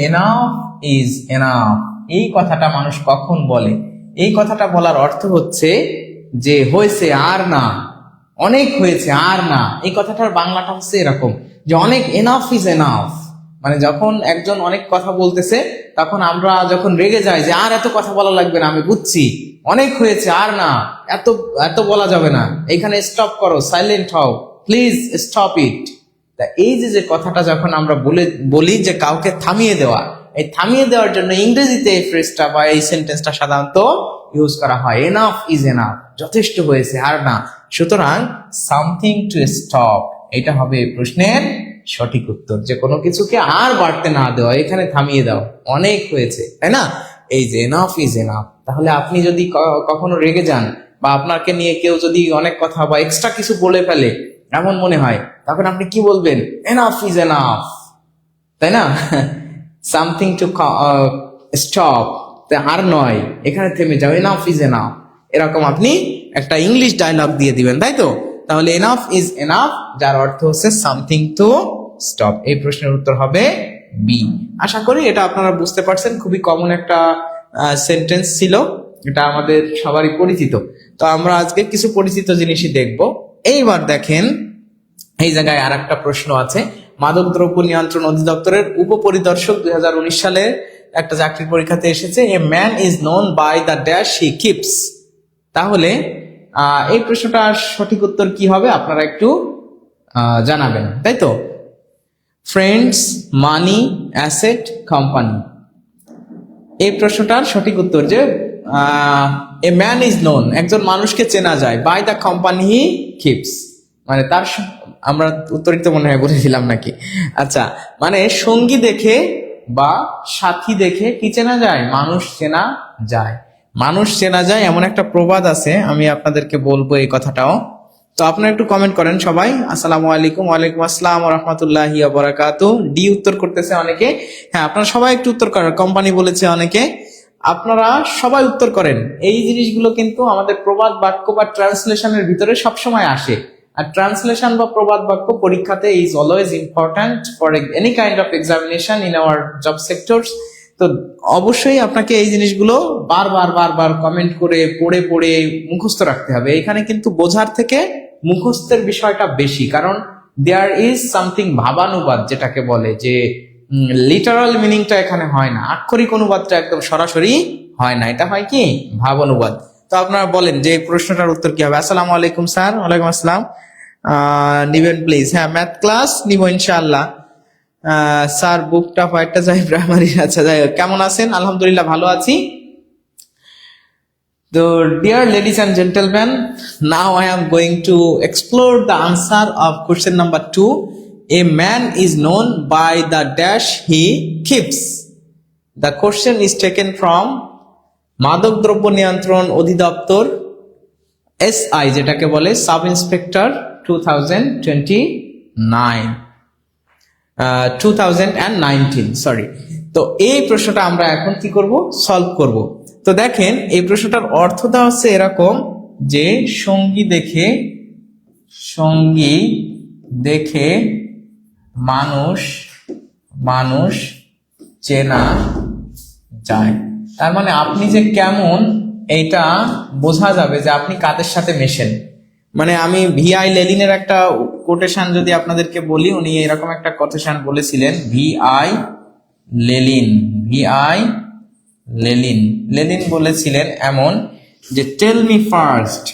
Enough is enough, এই কথাটা মানুষ কখন বলে? এই কথাটা বলার অর্থ হচ্ছে যে হয়েছে আর না, অনেক হয়েছে আর না। এই কথাটার বাংলাটা হচ্ছে এরকম যে অনেক, এনাফ ইজ এনাফ। মানে যখন একজন অনেক কথা বলতেছে তখন আমরা যখন রেগে যাই যে আর এত কথা বলা লাগবে না, আমি বুঝছি, অনেক হয়েছে আর না, এত এত বলা যাবে না, এখানে স্টপ করো, সাইলেন্ট হও, প্লিজ স্টপ ইট। তা এই যে কথাটা যখন আমরা বলি যে কাউকে থামিয়ে দেওয়া, এই থামিয়ে দেওয়ার জন্য ইংরেজিতে এই ফ্রেজটা বা এই সেন্টেন্সটা সাধারণত ইউজ করা হয়, এনাফ ইজ এনাফ, যথেষ্ট হয়েছে আর না। সুতরাং সামথিং টু স্টপ, এটা হবে প্রশ্নের সঠিক উত্তর, যে কোনো কিছুকে আর বাড়তে না দেওয়া, এখানে থামিয়ে দাও, অনেক হয়েছে, তাই না? এই যে এনাফ ইজ এনাফ। তাহলে আপনি যদি কখনো রেগে যান বা আপনাকে নিয়ে কেউ যদি অনেক কথা বা এক্সট্রা কিছু বলে ফেলে এমন মনে হয়, তখন আপনি কি বলবেন? এনাফ ইজ এনাফ, তাই না? সামথিং টু স্টপ, আর নয়, এখানে থেমে যাও, এনাফ ইজ এনাফ। এরকম আপনি একটা ইংলিশ ডায়লগ দিয়ে দিবেন, তাই তো? তাহলে এনাফ ইজ এনাফ, যার অর্থ হচ্ছে সামথিং টু স্টপ। এই প্রশ্নের উত্তর হবে বি। আশা করি এটা আপনারা বুঝতে পারছেন, খুবই কমন একটা সেন্টেন্স ছিল, এটা আমাদের সবারই পরিচিত। তো আমরা আজকে কিছু পরিচিত জিনিসই দেখব। এইবার দেখেন, এই জায়গায় আর একটা প্রশ্ন আছে। মাদকদ্রব্য নিয়ন্ত্রণ অধিদপ্তরের উপপরিদর্শক 2019 সালে একটা চাকরির পরীক্ষাতে এসেছে, a man is known by the dash he keeps. তাহলে এই প্রশ্নটার সঠিক উত্তর কি হবে আপনারা একটু জানাবেন, তাই তো? ফ্রেন্ডস, মানি, অ্যাসেট, কোম্পানি। এই প্রশ্নটার সঠিক উত্তর যে এ ম্যান ইজ নোন, একজন মানুষকে চেনা যায়, by the company he keeps, মানে তার, আমরা উত্তরিত মনে হয় বলেছিলাম নাকি? আচ্ছা, মানে সঙ্গী দেখে বা সাথী দেখে কি চেনা যায়? মানুষ চেনা যায়। মানুষ চেনা যায় এমন একটা প্রবাদ আছে, আমি আপনাদেরকে বলবো এই কথাটাও। তো আপনারা একটু কমেন্ট করেন সবাই। আসসালামু আলাইকুম। ওয়ালাইকুম আসসালাম ওয়া রাহমাতুল্লাহি ওয়া বারাকাতুহু। ডি উত্তর করতেছে অনেকে। হ্যাঁ, আপনারা সবাই একটু উত্তর করেন। কোম্পানি বলেছে অনেকে, আপনারা সবাই উত্তর করেন। এই জিনিসগুলো কিন্তু আমাদের প্রবাদ বাক্য বা ট্রান্সলেশনের ভিতরে সবসময় আসে। আর ট্রান্সলেশন বা প্রবাদ বাক্য পরীক্ষাতে is always important for any kind of examination in our job sectors. তো অবশ্যই আপনাকে এই জিনিসগুলো বারবার কমেন্ট করে পড়ে পড়ে মুখস্থ রাখতে হবে। এখানে কিন্তু বোঝার থেকে মুখস্থের বিষয়টা বেশি, কারণ দেয়ার ইজ সামথিং, ভাবানুবাদ যেটাকে বলে, যে লিটারাল মিনিংটা এখানে হয় না, আক্ষরিক অনুবাদটা একদম সরাসরি হয় না, এটা হয় কি ভাব অনুবাদ। তো আপনারা বলেন যে এই প্রশ্নটার উত্তর কি হবে? আসসালামু আলাইকুম স্যার। ওয়ালাইকুম আসসালাম। নিবেন প্লিজ? হ্যাঁ, ম্যাথ ক্লাস নিব ইনশাআল্লাহ। স্যার বুকটা কয়েকটা যাই প্রাইমারি। আচ্ছা, যাই হোক, কেমন আছেন? আলহামদুলিল্লাহ ভালো আছি। So, dear ladies and gentlemen, now I am going to explore the answer of question number 2. A man is known by the dash he keeps. The question is taken from মাদকদ্রব্য নিয়ন্ত্রণ অধিদপ্তর, SI যেটাকে বলে, sub inspector 2019 sorry. তো এই প্রশ্নটা আমরা এখন কি করব? সলভ করব। তো দেখেন, এই প্রশ্নটার অর্থটা হচ্ছে এরকম যে সঙ্গী দেখে মানুষ চেনা যায়। তার মানে আপনি যে কেমন, এইটা বোঝা যাবে যে আপনি কাদের সাথে মেশেন। মানে আমি ভিআই লেলিনের একটা কোটেশন যদি আপনাদেরকে বলি, উনি এরকম একটা কোটেশন বলেছিলেন। ভিআই লেলিন বলেছিলেন এমন যে, tell me first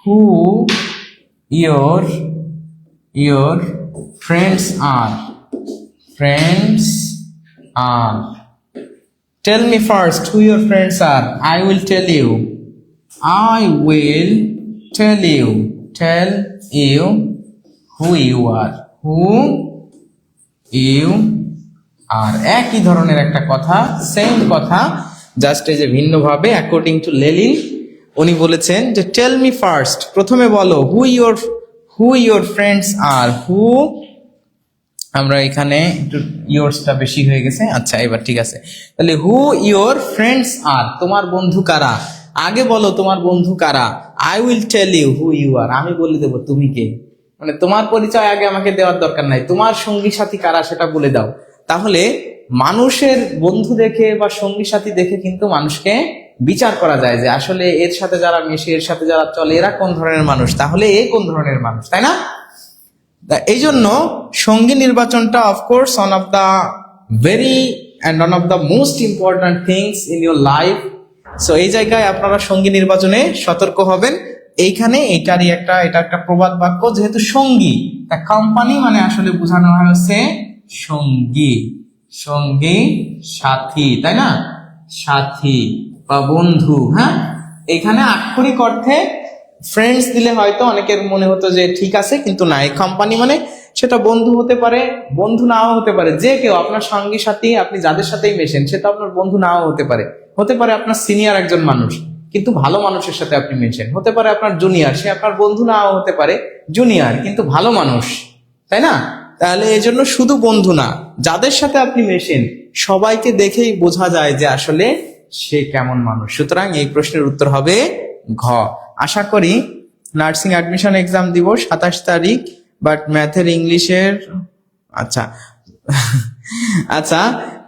who your friends are. Tell me first who your friends are. I will tell you who you are. একই ধরনের একটা কথা, সেম কথা, জাস্ট এই যে ভিন্ন ভাবে। অ্যাকর্ডিং টু লেলিন উনি বলেছেন যে টেল মি ফার্স্ট, প্রথমে বলো, who your friends are. who, আমরা এখানে একটু ইয়োরসটা বেশি হয়ে গেছে। আচ্ছা, এবার ঠিক আছে। তাহলে who your friends are, তোমার বন্ধু কারা। আগে বলো তোমার বন্ধু কারা। I will tell you who you are, আমি বলে দেবো তুমি কে। মানে তোমার পরিচয় আগে আমাকে দেওয়ার দরকার নাই, তোমার সঙ্গী সাথী কারা সেটা বলে দাও। তাহলে মানুষের বন্ধু দেখে বা সঙ্গী সাথী দেখে কিন্তু মানুষকে বিচার করা যায় যে আসলে এর সাথে যারা মিশে, এর সাথে যারা চলে, এরা কোন ধরনের মানুষ, তাহলে এ কোন ধরনের মানুষ, তাই না? এই জন্য সঙ্গী নির্বাচনটা of course one of the very and one of the most important things in your life. So এই জায়গায় আপনারা সঙ্গী নির্বাচনে সতর্ক হবেন। এইখানে এটা একটা প্রবাদ বাক্য, যেহেতু সঙ্গী, তা কোম্পানি মানে আসলে বোঝানো হয় হচ্ছে সঙ্গী, সঙ্গী সাথী, তাই না? সাথী বা বন্ধু। হ্যাঁ, এখানে আক্ষরিক অর্থে ফ্রেন্ডস দিলে হয়তো অনেকের মনে হতো যে ঠিক আছে, কিন্তু না, এই কোম্পানি মানে সেটা বন্ধু হতে পারে, বন্ধু নাও হতে পারে, যে কেউ আপনার সঙ্গী সাথী, আপনি যাদের সাথেই মেশেন সেটা আপনার বন্ধু নাও হতে পারে, হতে পারে আপনার সিনিয়র একজন মানুষ কিন্তু ভালো মানুষের সাথে আপনি মেশেন, হতে পারে আপনার জুনিয়র, সে আপনার বন্ধু নাও হতে পারে, জুনিয়র কিন্তু ভালো মানুষ, তাই না? তাহলে এই জন্য শুধু বন্ধু না, যাদের সাথে আপনি মেশেন সবাইকে দেখেই বোঝা যায় যে আসলে সে কেমন মানুষ। সুতরাং এই প্রশ্নের উত্তর হবে ঘ। আশা করি নার্সিং অ্যাডমিশন এক্সাম দিব 27 তারিখ, বাট ম্যাথের ইংলিশের আচ্ছা আচ্ছা,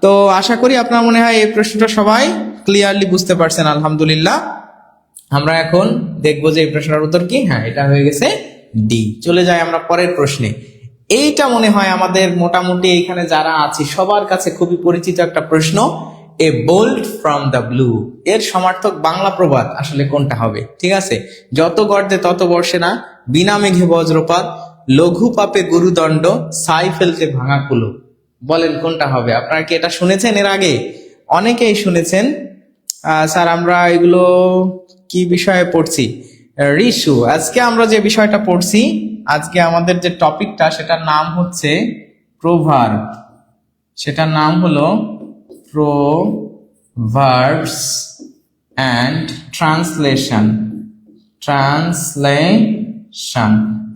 তো আশা করি আপনার মনে হয় এই প্রশ্নটা সবাই ক্লিয়ারলি বুঝতে পারছেন। আলহামদুলিল্লাহ। আমরা এখন দেখবো যে এই প্রশ্নের উত্তর কি। হ্যাঁ, এটা হয়ে গেছে ডি। চলে যাই আমরা পরের প্রশ্নে। এইটা মনে হয় আমাদের মোটামুটি এখানে যারা আছি সবার কাছে খুবই পরিচিত একটা প্রশ্ন, a bolt from the blue এর সমার্থক বাংলা প্রবাদ আসলে কোনটা হবে? ঠিক আছে, যত গর্জে তত বর্ষে না, বিনা মেঘে বজ্রপাত, লঘু পাপে গুরুদণ্ড, ছাই ফেলতে ভাঙা কুলো। বলেন কোনটা হবে? আপনারা কি এটা শুনেছেন এর আগে? অনেকেই শুনেছেন। স্যার আমরা এগুলো কি বিষয়ে পড়ছি? রিশু, আজকে আমরা যে বিষয়টা পড়ছি, আজকে আমাদের যে টপিকটা সেটার নাম হচ্ছে প্রোভার্ব। সেটার নাম হলো proverbs and translation.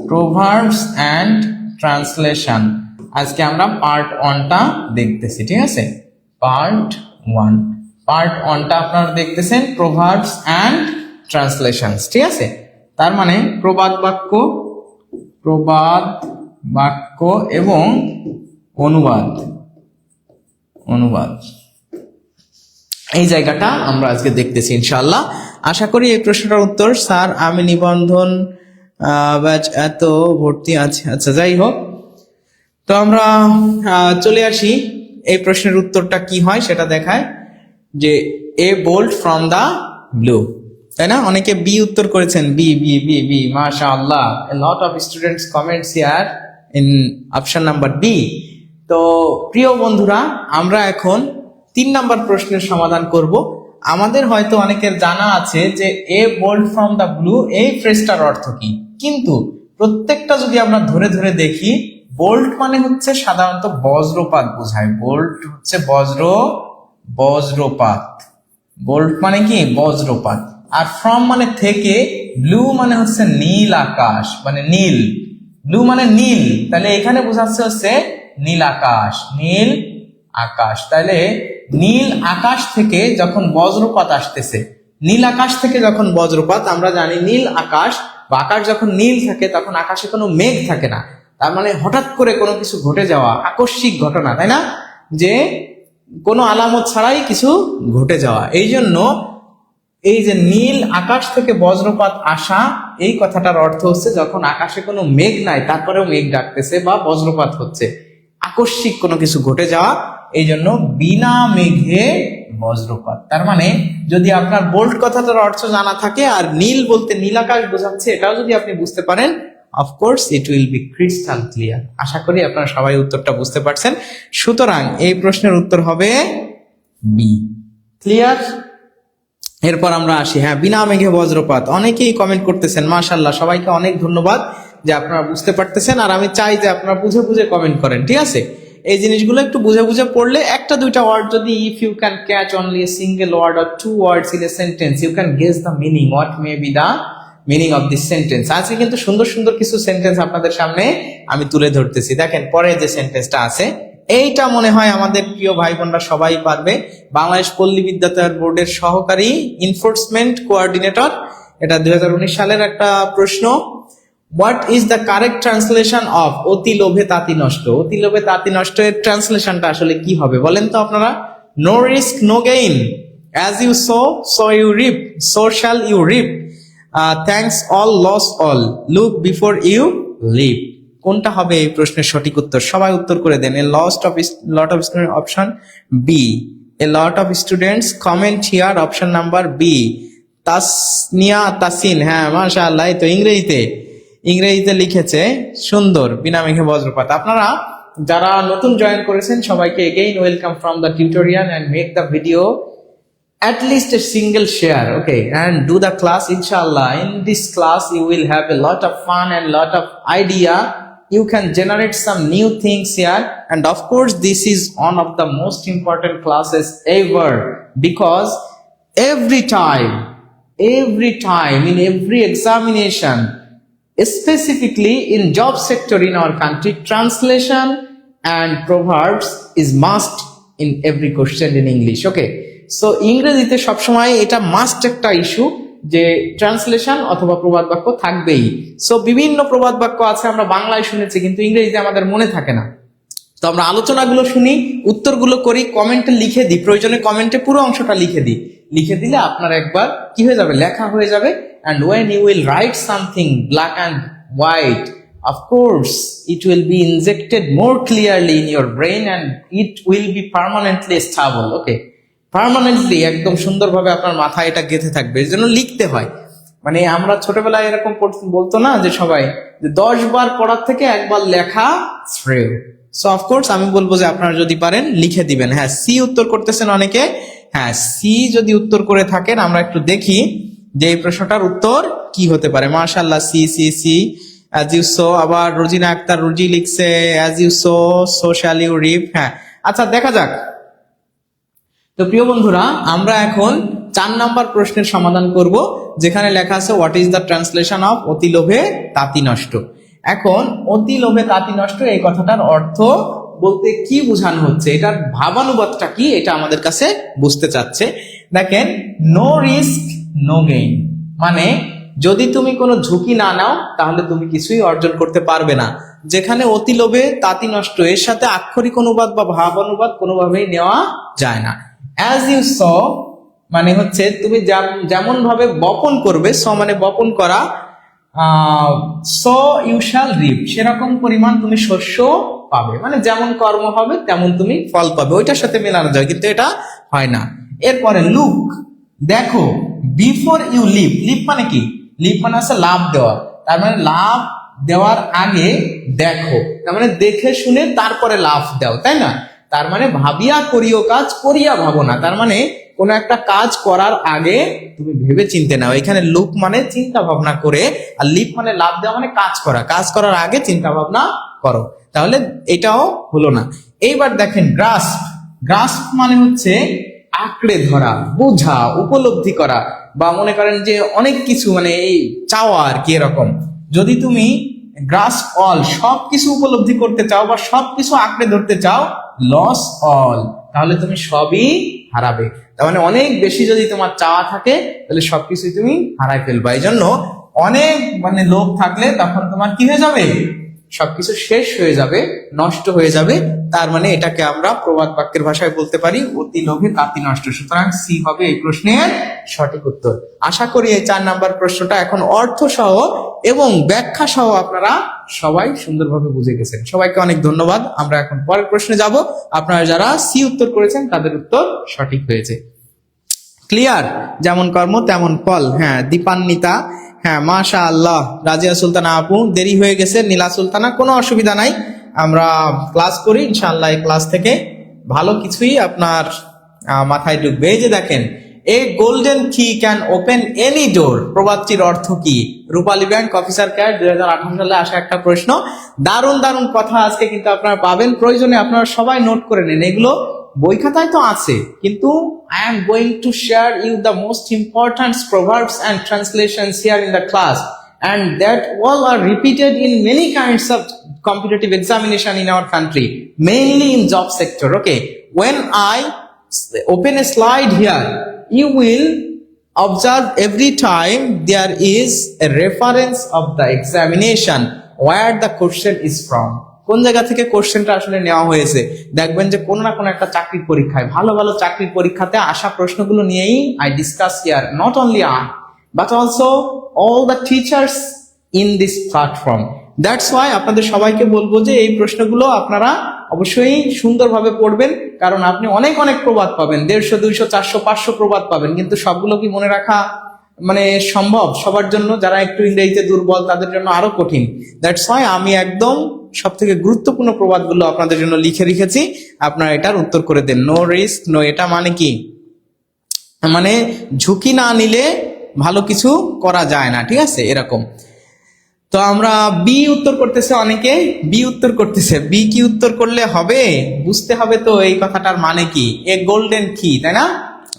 Proverbs and translation. আজকে আমরা পার্ট 1টা দেখতেছি। ঠিক আছে, পার্ট 1টা আপনারা দেখতেছেন, প্রোভার্বস অ্যান্ড ট্রান্সলেশনস। ঠিক আছে, তার মানে প্রবাদ বাক্য এবং অনুবাদ এই জায়গাটা আমরা আজকে দেখতেছি ইনশাআল্লাহ। আশা করি এই প্রশ্নটার উত্তর, স্যার আমি নিবন্ধন ব্যাচ এত ভর্তি আছে। আচ্ছা, যাই হোক, তো আমরা চলে আসি এই প্রশ্নের উত্তরটা কি হয় সেটা দেখায়, যে a bolt from the blue, তাই না? অনেকে বি উত্তর করেছেন, বি বি বি বি মাশাআল্লাহ, a lot of students comments here in option number B। তো প্রিয় বন্ধুরা, আমরা এখন 3 নাম্বার প্রশ্নের সমাধান করব। আমাদের হয়তো অনেকের জানা আছে যে a bolt from the blue এই ফ্রেজটার অর্থ কি, কিন্তু প্রত্যেকটা যদি আমরা ধরে ধরে দেখি, বোল্ট মানে হচ্ছে সাধারণত বজ্রপাত বোঝায়। বোল্ট হচ্ছে বজ্রপাত। বোল্ট মানে কি? বজ্রপাত। আর ফ্রম মানে থেকে, ব্লু মানে হচ্ছে নীল আকাশ, মানে নীল, ব্লু মানে নীল, তাহলে এখানে বোঝাচ্ছে হচ্ছে নীল আকাশ। তাহলে নীল আকাশ থেকে যখন বজ্রপাত আসতেছে, নীল আকাশ থেকে যখন বজ্রপাত, আমরা জানি নীল আকাশ বা আকাশ যখন নীল থাকে তখন আকাশে কোনো মেঘ থাকে না, তার মানে হঠাৎ করে কোনো কিছু ঘটে যাওয়া, আকস্মিক ঘটনা, তাই না? যে কোনো আলামত ছাড়াই কিছু ঘটে যাওয়া। এই জন্য এই যে নীল আকাশ থেকে বজ্রপাত আসা, এই কথাটার অর্থ হচ্ছে যখন আকাশে কোনো মেঘ নাই তারপরেও মেঘ ডাকতেছে বা বজ্রপাত হচ্ছে, আকস্মিক কোনো কিছু ঘটে যাওয়া, এই জন্য বিনা মেঘে বজ্রপাত। তার মানে যদি আপনার বোল্ট কথাটার অর্থ জানা থাকে আর নীল বলতে নীল আকাশ বোঝাচ্ছে, এটাও যদি আপনি বুঝতে পারেন, of course it will be crystal clear. আশা করি আপনারা সবাই উত্তরটা বুঝতে পারছেন। সুতরাং এই প্রশ্নের উত্তর হবে বি। ক্লিয়ার? এরপর আমরা আসি, হ্যাঁ, বিনা মেঘে বজ্রপাত। অনেকেই কমেন্ট করতেছেন, মাশাআল্লাহ, সবাইকে অনেক ধন্যবাদ যে আপনারা বুঝতে পারতেছেন। আর আমি চাই যে আপনারা বুঝে বুঝে কমেন্ট করেন। ঠিক আছে, এই জিনিসগুলো একটু বুঝে বুঝে পড়লে, একটা দুইটা ওয়ার্ড যদি, if you can catch only a single word or 2 words in a sentence, you can guess the meaning, what may be the meaning of this sentence. আজকে কিন্তু সুন্দর সুন্দর কিছু সেন্টেন্স আপনাদের সামনে আমি তুলে ধরতেছি। দেখেন পরে যে সেন্টেন্সটা আছে, এইটা মনে হয় আমাদের প্রিয় ভাই বোনরা সবাই পারবে। বাংলাদেশ পল্লী বিদ্যালয় বোর্ডের সহকারী এনফোর্সমেন্ট কোঅর্ডিনেটর, এটা 2019 সালের একটা প্রশ্ন। What is the correct translation of অতি লোভে তাঁতি নষ্ট? অতি লোভে তাঁতি নষ্ট এর ট্রান্সলেশনটা আসলে কি হবে বলেন তো আপনারা? No risk no gain, as you sow you reap, so shall you reap, thanks all loss all, look before you leave. কোনটা হবে এই প্রশ্নের সঠিক উত্তর? সবাই উত্তর করে দেন। A lot of student option B. A lot of students comment here option number B. Tasnia Tasin, হ্যাঁ মাশাআল্লাহ, এই তো ইংরেজিতে লিখেছে, সুন্দর, বিনা মেঘে বজ্রপাত। আপনারা যারা নতুন জয়েন করেছেন সবাইকে again welcome from the tutorial and make the video at least a single share, okay, and do the class. Inshallah, in this class you will have a lot of fun and lot of idea. You can generate some new things here, and of course this is one of the most important classes ever, because every time in every examination, specifically in job sector in our country, translation and proverbs is must in every question in English, okay. So ইংরেজিতে সবসময় এটা must একটা issue যে translation অথবা প্রবাদ বাক্য থাকবেই। So বিভিন্ন প্রবাদ বাক্য আছে আমরা বাংলায় শুনেছি কিন্তু ইংরেজিতে আমাদের মনে থাকে না। তো আমরা আলোচনাগুলো শুনি, উত্তরগুলো করি, কমেন্টে লিখে দিই, প্রয়োজনে কমেন্টে পুরো অংশটা লিখে দিলে আপনার একবার কি হয়ে যাবে, লেখা হয়ে যাবে। And when you will write something black and white, of course it will be injected more clearly in your brain and it will be permanently stable, okay, permanently একদম সুন্দরভাবে আপনার মাথায় এটা গেঁথে থাকবে। এর জন্য লিখতে হয়। মানে আমরা ছোটবেলায় এরকম বলতো না যে সবাই যে 10 বার পড়ার থেকে একবার লেখা শ্রেয়। সো অফকোর্স আমি বলবো যে আপনারা যদি পারেন লিখে দিবেন। হ্যাঁ, সি উত্তর করতেছেন অনেকে। হ্যাঁ, সি যদি উত্তর করে থাকেন আমরা একটু দেখি যে এই প্রশ্নটার উত্তর কি হতে পারে। মাশাআল্লাহ, সি অ্যাজ ইউ সো। আবার রোজিনা আক্তার রুজি লিখছে as you sow shall you reap. হ্যাঁ, আচ্ছা দেখা যাক। তো প্রিয় বন্ধুরা, আমরা এখন 4 নাম্বার প্রশ্নের সমাধান করব, যেখানে লেখা আছে what is the translation of অতি লোভে তাঁতি নষ্ট। এখন অতি লোভে তাঁতি নষ্ট এই কথাটার অর্থ বলতে কি বোঝানো হচ্ছে, এটার ভাবানুবাদটা কি, এটা আমাদের কাছে বুঝতে চাচ্ছে। দেখেন, নো রিস্ক নো গেইন, মানে যদি তুমি কোনো ঝুঁকি না নাও তাহলে তুমি কিছুই অর্জন করতে পারবে না। যেখানে অতি লোভে তাঁতি নষ্ট, এর সাথে আক্ষরিক অনুবাদ বা ভাবানুবাদ কোনোভাবেই নেওয়া যায় না। অ্যাজ ইউ স মানে হচ্ছে তুমি যেমন ভাবে বপন করবে, স মানে বপন করা, সো ইউ শ্যাল রিপ, সেরকম পরিমাণ তুমি শস্য পাবে, মানে যেমন কর্ম হবে তেমন তুমি ফল পাবে। ওইটার সাথে মেলানো যায় কিন্তু এটা হয় না। এরপরে লুক, দেখো, বিফোর ইউ লিভ, লিভ মানে কি, লিভ মানে আছে লাভ দেওয়া, তার মানে লাভ দেওয়ার আগে দেখো, তার মানে দেখে শুনে তারপরে লাভ দাও, তাই না? তার মানে ভাবিয়া করিও কাজ, করিয়া ভাবো না। তার মানে কোন একটা কাজ করার আগে তুমি ভেবে চিন্তে নাও। এখানে লুক মানে চিন্তা ভাবনা করে, আর লিভ মানে লাভ দেওয়া মানে কাজ করা, কাজ করার আগে চিন্তা ভাবনা করো। তাহলে এটাও হলো না। এইবার দেখেন গ্রাস্প, গ্রাস্প মানে হচ্ছে আঁকড়ে ধরা, বোঝা, উপলব্ধি করা, বা মনে করেন যে অনেক কিছু মানে এই চাওয়া আর কি। এরকম যদি তুমি গ্রাস্প অল, সবকিছু উপলব্ধি করতে চাও বা সবকিছু আঁকড়ে ধরতে চাও, লস অল, তাহলে তুমি সবই হারাবে। তার মানে অনেক বেশি যদি তোমার চাওয়া থাকে তাহলে সবকিছুই তুমি হারাই ফেলবা। এই জন্য অনেক মানে লোভ থাকলে তখন তোমার কি হয়ে যাবে, সবকিছু শেষ হয়ে যাবে, নষ্ট হয়ে যাবে। তার মানে এটাকে আমরা প্রবাদ বাক্যের ভাষায় বলতে পারি অতি লোভে তাঁতি নষ্ট। সুতরাং সি হবে এই প্রশ্নের সঠিক উত্তর। আশা করি এই 4 নাম্বার প্রশ্নটা এখন অর্থ সহ এবং ব্যাখ্যা সহ আপনারা সবাই সুন্দরভাবে বুঝে গেছেন। সবাইকে অনেক ধন্যবাদ। আমরা এখন পরের প্রশ্নে যাব। আপনারা যারা সি উত্তর করেছেন তাদের উত্তর সঠিক হয়েছে। ক্লিয়ার? যেমন কর্ম তেমন ফল। হ্যাঁ, দীপান্বিতা, হ্যাঁ মাশাআল্লাহ। রাজিয়া সুলতানা আপু, দেরি হয়ে গেছে। নীলা সুলতানা, কোনো অসুবিধা নাই, আমরা ক্লাস করি ইনশাআল্লাহ। এই ক্লাস থেকে ভালো কিছুই আপনার মাথায় ঢুকবে। এই যে দেখেন, এ গোল্ডেন কি ক্যান ওপেন এনি ডোর, প্রবাদটির অর্থ কি? রূপালী ব্যাংক অফিসার কেয়ার 2018 সালে আসা একটা প্রশ্ন। দারুণ দারুণ কথা আজকে কিন্তু আপনারা পাবেন। প্রয়োজনে আপনারা সবাই নোট করে নেন, এগুলো বই খাতায় তো আছে, কিন্তু I am going to share you the most important proverbs and translations here in the class, and that all are repeated in many kinds of competitive examination in our country, mainly in job sector. Okay, when I open a slide here, you will Observe every time there is a reference of the examination where the question is from. কোন জায়গা থেকে কোশ্চেনটা আসলে নেওয়া হয়েছে, দেখবেন যে কোনো না কোনো একটা চাকরির পরীক্ষায়, ভালো ভালো চাকরির পরীক্ষাতে আসা প্রশ্নগুলো নিয়েই I discuss here, not only I but also all the teachers in this platform. That's why আপনাদের সবাইকে বলবো যে এই প্রশ্নগুলো আপনারা অবশ্যই সুন্দরভাবে পড়বেন, কারণ আপনি অনেক অনেক প্রবাদ পাবেন, 150, 200, 400, 500 প্রবাদ পাবেন, কিন্তু সবগুলো কি মনে রাখা মানে সম্ভব? সবার জন্য, যারা একটু ইংরেজিতে দুর্বল তাদের জন্য আরো কঠিন। দ্যাটস ওয়াই আমি একদম সব থেকে গুরুত্বপূর্ণ প্রবাদগুলো আপনাদের জন্য লিখে রেখেছি, আপনারা এটার উত্তর করে দেন। নো রিস্ক নো, এটা মানে কি, মানে ঝুঁকি না নিলে ভালো কিছু করা যায় না, ঠিক আছে, এরকম। তো আমরা বি উত্তর করতেছে, অনেকে বি উত্তর করতেছে। বি কি উত্তর করলে হবে? বুঝতে হবে তো এই কথাটার মানে কি, এ গোল্ডেন কি, তাই না?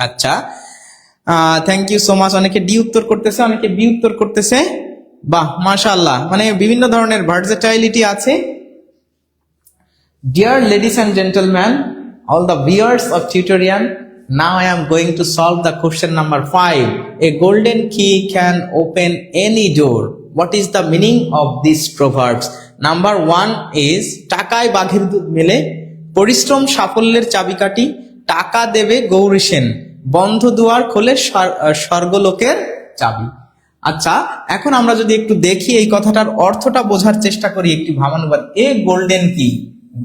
আচ্ছা, থ্যাংক ইউ সো মাচ। অনেকে ডি উত্তর করতেছে, অনেকে বি উত্তর করতেছে। বাহ, মাশাআল্লাহ, মানে বিভিন্ন ধরনের ভার্সেটাইলিটি আছে। Dear ladies and gentleman, all the viewers of tutorial, now I am going to solve the question number 5. A golden key can open any door. What is the meaning of these proverbs? Number 1 is টাকায় বাঘের দুধ মেলে, পরিশ্রম সাফল্যের চাবিকাঠি, টাকা দেবে গৌরী সেন, বন্ধ দুয়ার খোলে স্বর্গলোকের চাবি। আচ্ছা, এখন আমরা যদি একটু দেখি এই কথাটার অর্থটা বোঝার চেষ্টা করি, একটি ভাবানুবাদ। এ গোল্ডেন কি,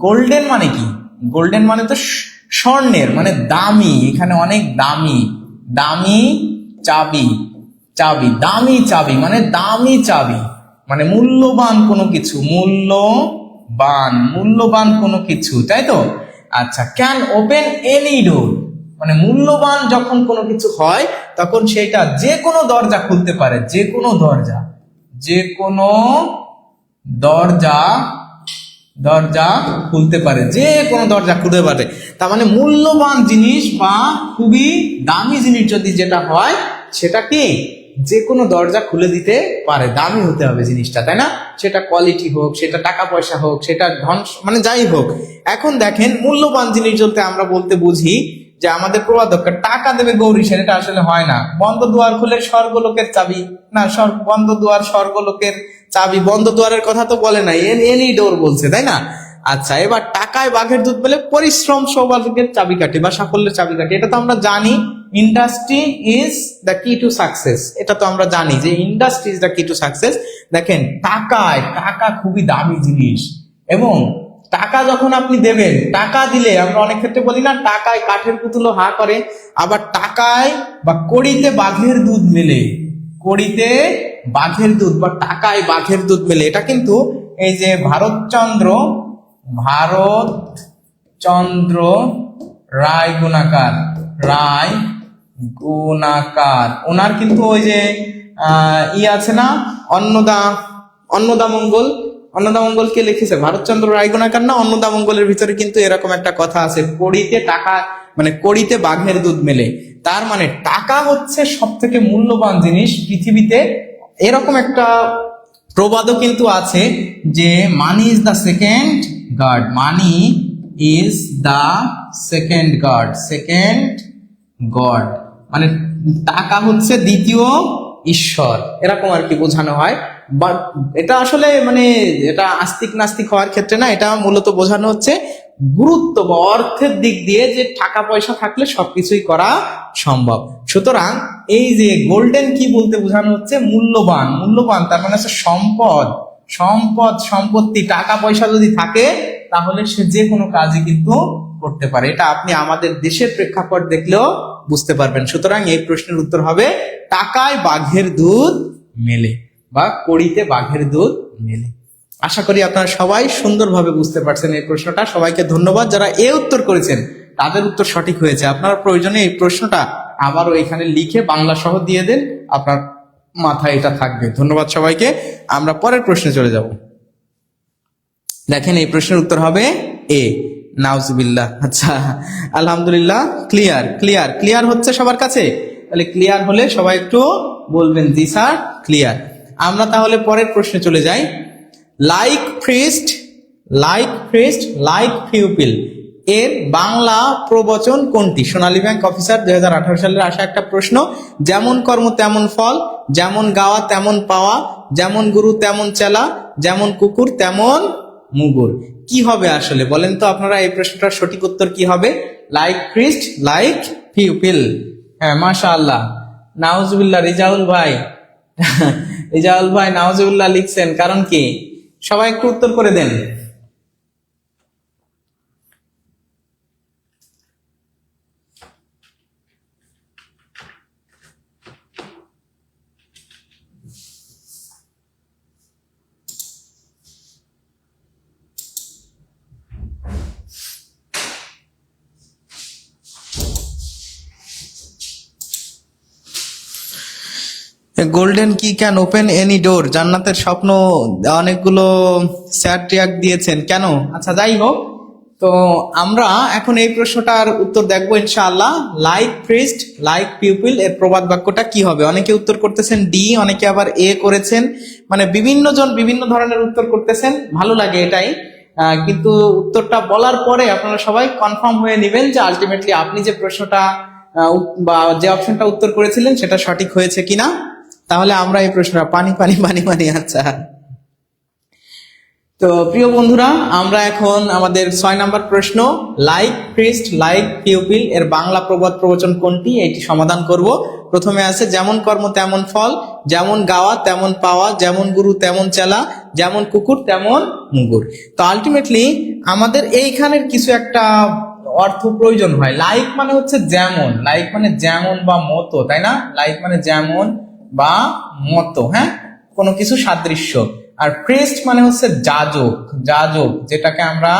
গোল্ডেন মানে কি? গোল্ডেন মানে তো স্বর্ণের, মানে দামি, এখানে অনেক দামি, দামি চাবি, চাবি, দামি চাবি মানে দামি চাবি, মানে মূল্যবান কোনো কিছু, মূল্যবান, মূল্যবান কোনো কিছু, তাই তো? আচ্ছা, ক্যান ওপেন এনি ডোর, মানে মূল্যবান যখন কোনো কিছু হয় তখন সেটা যে কোনো দরজা খুলতে পারে, যে কোনো দরজা, যে কোনো দরজা, দরজা খুলতে পারে, যে কোনো দরজা খুলতে পারে। তার মানে মূল্যবান জিনিস বা খুবই দামি জিনিস যদি যেটা হয় সেটা কি যে কোনো দরজা খুলে দিতে পারে, দামি হতে হবে জিনিসটা, তাই না? সেটা কোয়ালিটি হোক, সেটা টাকা পয়সা হোক, সেটা ধন, মানে যাই হোক। এখন দেখেন, মূল্যবান জিনিস বলতে আমরা বলতে বুঝি যে আমাদের প্রবাদক টাকা দেবে গৌরী সেন, এটা আসলে হয় না। বন্ধ দুয়ার খুলে স্বর্গলোকের চাবি, না, বন্ধ দুয়ার স্বর্গলোকের চাবি, বন্ধ দুয়ারের কথা তো বলে নাই, এনি ডোর বলছে, তাই না? আচ্ছা, এবার টাকায় বাঘের দুধ পেলে পরিশ্রম সৌভাগ্যের চাবিকাঠি বা সাফল্যের চাবিকাঠি, এটা তো আমরা জানি। ইন্ডাস্ট্রি ইজ দ্য কি টু সাকসেস, এটা তো আমরা জানি যে ইন্ডাস্ট্রি ইজ দ্য কি টু সাকসেস। দেখেন, টাকায়, টাকা খুবই দামি জিনিস, এবং টাকা যখন আপনি দেবেন, টাকা দিলে আমরা অনেক ক্ষেত্রে বলি না, টাকায় কাঠের পুতুলও হা করে, আবার টাকায় বা কড়িতে বাঘের দুধ মেলে, কড়িতে বাঘের দুধ বা টাকায় বাঘের দুধ মেলে, এটা কিন্তু এই যে ভারতচন্দ্র রায় গুণাকার, রায় গুণাকার, ওনার কিন্তু ওই যে আছে না, অন্নদামঙ্গল কে লিখেছে? ভারতচন্দ্র রায় গুণাকার না অন্নদামঙ্গলের ভিতরে কিন্তু এরকম একটা কথা আছে, কড়িতে টাকা, মানে কড়িতে বাঘের দুধ মেলে। তার মানে টাকা হচ্ছে সব থেকে মূল্যবান জিনিস পৃথিবীতে। এরকম একটা প্রবাদও কিন্তু আছে যে money is the second god, money is the second god, second god মানে টাকা হচ্ছে দ্বিতীয় ঈশ্বর, এরকম আর কি বোঝানো হয়। বাট এটা আসলে মানে এটা আস্তিক নাস্তিক হওয়ার ক্ষেত্রে না, এটা মূলত বোঝানো হচ্ছে গুরুত্ব বা অর্থের দিক দিয়ে, যে টাকা পয়সা থাকলে সবকিছুই করা সম্ভব। সুতরাং এই যে গোল্ডেন কি বলতে বোঝানো হচ্ছে মূল্যবান, মূল্যবান তার মানে হচ্ছে সম্পদ, সম্পত্তি, টাকা পয়সা যদি থাকে তাহলে সে যে কোনো কাজই কিন্তু করতে পারে। এটা আপনি আমাদের দেশের প্রেক্ষাপট দেখলেও বুঝতে পারবেন। সুতরাং এই প্রশ্নের উত্তর হবে টাকায় বাঘের দুধ মেলে বা কড়িতে বাঘের দুধ মেলে। আশা করি আপনারা সবাই সুন্দরভাবে বুঝতে পারছেন এই প্রশ্নটা। সবাইকে ধন্যবাদ যারা এ উত্তর করেছেন, তাদের উত্তর সঠিক হয়েছে। আপনার প্রয়োজনে এই প্রশ্নটা আবারও এখানে লিখে বাংলা সহ দিয়ে দেন, আপনার মাথায় এটা থাকবে। ধন্যবাদ সবাইকে। আমরা পরের প্রশ্নে চলে যাব। দেখেন এই প্রশ্নের উত্তর হবে এ, নাউজুবিল্লাহ। আচ্ছা, আলহামদুলিল্লাহ, ক্লিয়ার ক্লিয়ার ক্লিয়ার হচ্ছে সবার কাছে? তাহলে ক্লিয়ার হলে সবাই একটু বলবেন জি স্যার ক্লিয়ার। আমরা তাহলে পরের প্রশ্নে চলে যাই। লাইক প্রিস্ট, লাইক পিউপিল, এর বাংলা প্রবচন কোনটি? সোনালী ব্যাংক অফিসার 2018 সালের আসা একটা প্রশ্ন। যেমন কর্ম তেমন ফল, যেমন গাওয়া তেমন পাওয়া, যেমন গুরু তেমন চেলা, যেমন কুকুর তেমন মুগুর। কি হবে আসলে বলেন তো আপনারা? এই প্রশ্নটার সঠিক উত্তর কি হবে? Like priest like pupil. হ্যাঁ, মাশাআল্লাহ, নাউজুবিল্লাহ। রিজাউল ভাই রিজাউল ভাই নাউজুবিল্লাহ লিখছেন, কারণ কি? সবাই একটু উত্তর করে দেন। গোল্ডেন কি ক্যান ওপেন এনি ডোর। জান্নাতের স্বপ্ন অনেকগুলো স্যার ট্র্যাক দিয়েছেন কেন? আচ্ছা, যাই হোক, তো আমরা এখন এই প্রশ্নটার উত্তর দেখবো ইনশাআল্লাহ। লাইক প্রিস্ট লাইক পিউপিল এর প্রবাদ বাক্যটা কি হবে? অনেকে উত্তর করতেছেন ডি, অনেকে আবার এ করেছেন। মানে বিভিন্ন জন বিভিন্ন ধরনের উত্তর করতেছেন, ভালো লাগে এটাই। কিন্তু উত্তরটা বলার পরে আপনারা সবাই কনফার্ম হয়ে নেবেন যে আলটিমেটলি আপনি যে প্রশ্নটা বা যে অপশনটা উত্তর করেছিলেন সেটা সঠিক হয়েছে কিনা। তাহলে আমরা এই প্রশ্নটা পানি পানি পানি পানি। আচ্ছা, তো প্রিয় বন্ধুরা, আমরা এখন আমাদের 6 নাম্বার প্রশ্ন, লাইক প্রিস্ট লাইক পিউপিল এর বাংলা প্রবাদ প্রবচন কোনটি, এটি সমাধান করব। প্রথমে আছে যেমন কর্ম তেমন ফল, যেমন গাওয়া তেমন পাওয়া, যেমন গুরু তেমন চেলা, যেমন কুকুর তেমন মুগুর। তো আলটিমেটলি আমাদের এইখানের কিছু একটা অর্থ প্রয়োজন হয়। লাইক মানে হচ্ছে যেমন, লাইক মানে যেমন বা মতো, তাই না? লাইক মানে যেমন বা মতো, হ্যাঁ, কোনো কিছু সাদৃশ্য। আর প্রিস্ট মানে হচ্ছে যাজক, যাজক যেটাকে আমরা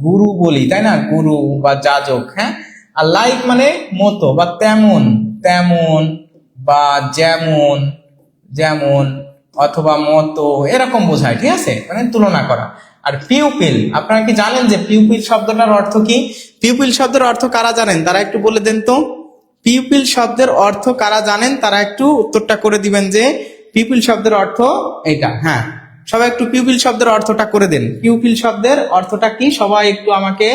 গুরু বলি, তাই না? গুরু বা যাজক, হ্যাঁ। আর লাইক মানে মতো বা তেমন, তেমন বা যেমন, যেমন অথবা মতো, এরকম বোঝায়, ঠিক আছে? মানে তুলনা করা। আর পিউপিল, আপনারা কি জানেন যে পিউপিল শব্দটার অর্থ কি? পিউপিল শব্দের অর্থ কারা জানেন তারা একটু বলে দেন তো। পিউপিল শব্দের অর্থ কারা জানেন তারা একটু উত্তরটা করে দিবেন যে পিউপিল শব্দের অর্থ এটা। হ্যাঁ, সবাই একটু পিউপিল শব্দের অর্থটা করে দেন। পিউপিল শব্দের অর্থটা কি সবাই একটু আমাকে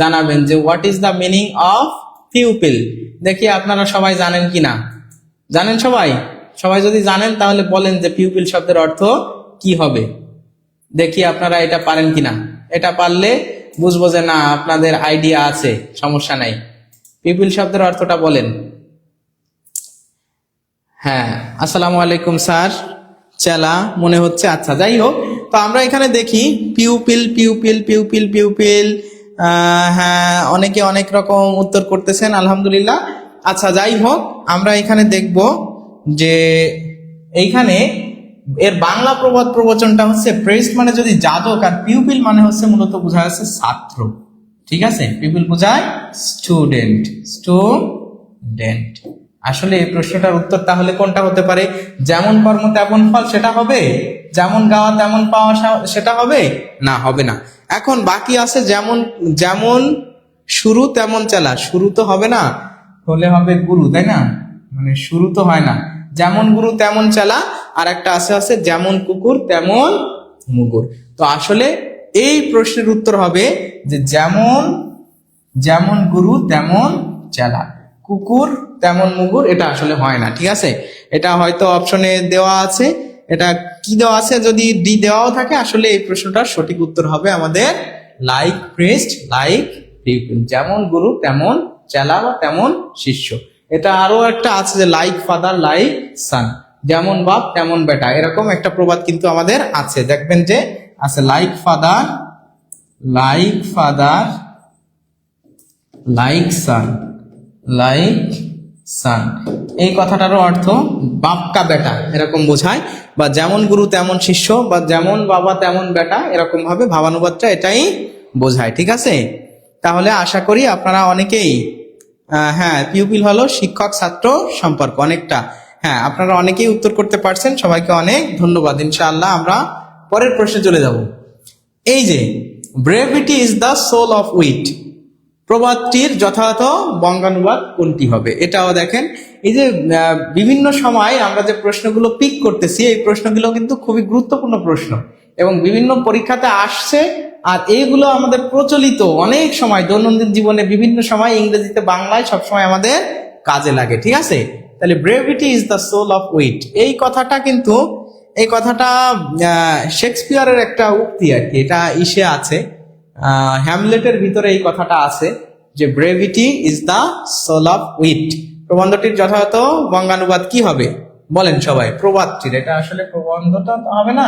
জানাবেন যে what is the meaning of pupil. দেখি আপনারা সবাই জানেন কিনা। জানেন সবাই? সবাই যদি জানেন তাহলে বলেন যে পিউপিল শব্দের অর্থ কি হবে। দেখি আপনারা এটা পারেন কিনা। এটা পারলে বুঝবো যে না আপনাদের আইডিয়া আছে, সমস্যা নাই। পিউপিল শব্দের অর্থটা বলেন। হ্যাঁ, আসসালামু আলাইকুম স্যার, চেলা মনে হচ্ছে। আচ্ছা, যাই হোক, তো আমরা এখানে দেখি পিউপিল পিউপিল পিউপিল পিউপিল। হ্যাঁ, অনেকে অনেক রকম উত্তর করতেছেন, আলহামদুলিল্লাহ। আচ্ছা, যাই হোক, আমরা এখানে দেখব যে এইখানে এর বাংলা প্রবাদ প্রবচনটা হচ্ছে প্রেস্ট মানে যদি যাজক, আর পিউপিল মানে হচ্ছে মূলত বোঝা যাচ্ছে ছাত্র, ঠিক আছে? পিউপিল বোঝায় স্টুডেন্ট, স্টুডেন্ট। আসলে এই প্রশ্নটার উত্তর তাহলে কোনটা হতে পারে? যেমন কর্ম তেমন ফল সেটা হবে? যেমন গাওয়া তেমন পাওয়া সেটা হবে? না, হবে না। এখন বাকি আছে যেমন, যেমন শুরু তেমন চালা। শুরু তো হবে না, হলে হবে গুরু, তাই না? মানে শুরু তো হয় না। যেমন গুরু তেমন চালা, আর একটা আছে যেমন কুকুর তেমন মুগুর। তো আসলে এই প্রশ্নের উত্তর হবে যে যেমন, যেমন গুরু তেমন চেলা, কুকুর তেমন মুগুর। এটা আসলে হয় না, ঠিক আছে? এটা হয়তো অপশনে দেওয়া আছে, এটা কি দেওয়া আছে, যদি ডি দেওয়াও থাকে আসলে এই প্রশ্নটার সঠিক উত্তর হবে আমাদের লাইক প্রিস্ট লাইক পিউপিল। যেমন গুরু তেমন চেলা বা তেমন শিষ্য। এটা আরো একটা আছে যে লাইক ফাদার লাইক সান, যেমন বাপ তেমন বেটা, এরকম একটা প্রবাদ কিন্তু আমাদের আছে। দেখবেন যে আছে লাইক ফাদার লাইক সান, লাইক সান। এই কথাটারও অর্থ বাপ কা বেটা এরকম বোঝায়, বা যেমন গুরু তেমন শিষ্য বা যেমন বাবা তেমন বেটা, এরকম ভাবে ভাবানুবাদটা এটাই বোঝায়, ঠিক আছে? তাহলে আশা করি আপনারা অনেকেই, হ্যাঁ, পিউপিল হলো শিক্ষক ছাত্র সম্পর্ক, অনেকটা। হ্যাঁ, আপনারা অনেকেই উত্তর করতে পারছেন, সবাইকে অনেক ধন্যবাদ। ইনশাআল্লাহ আমরা পরের প্রশ্নে চলে যাব। এই যে brevity is the soul of wit, প্রবাদটির যথাযথ বঙ্গানুবাদ কোনটি হবে? এটাও দেখেন। এই যে বিভিন্ন সময় আমরা যে প্রশ্নগুলো পিক করতেছি, এই প্রশ্নগুলো কিন্তু খুবই গুরুত্বপূর্ণ প্রশ্ন। এবং বিভিন্ন পরীক্ষাতে আসছে। আর এইগুলো আমাদের প্রচলিত অনেক সময় দৈনন্দিন জীবনে বিভিন্ন সময় ইংরেজিতে বাংলায় সবসময় আমাদের কাজে লাগে, ঠিক আছে? তাহলে brevity is the soul of wit, এই কথাটা শেক্সপিয়ারের একটা উক্তি আর কি, এটা ইসে আছে, হ্যামলেটের ভিতরে এই কথাটা আছে যে brevity is the soul of wit. প্রবন্ধটির যথাযথ বঙ্গানুবাদ কি হবে বলেন সবাই? প্রবাদটির, এটা আসলে প্রবন্ধটা তো হবে না,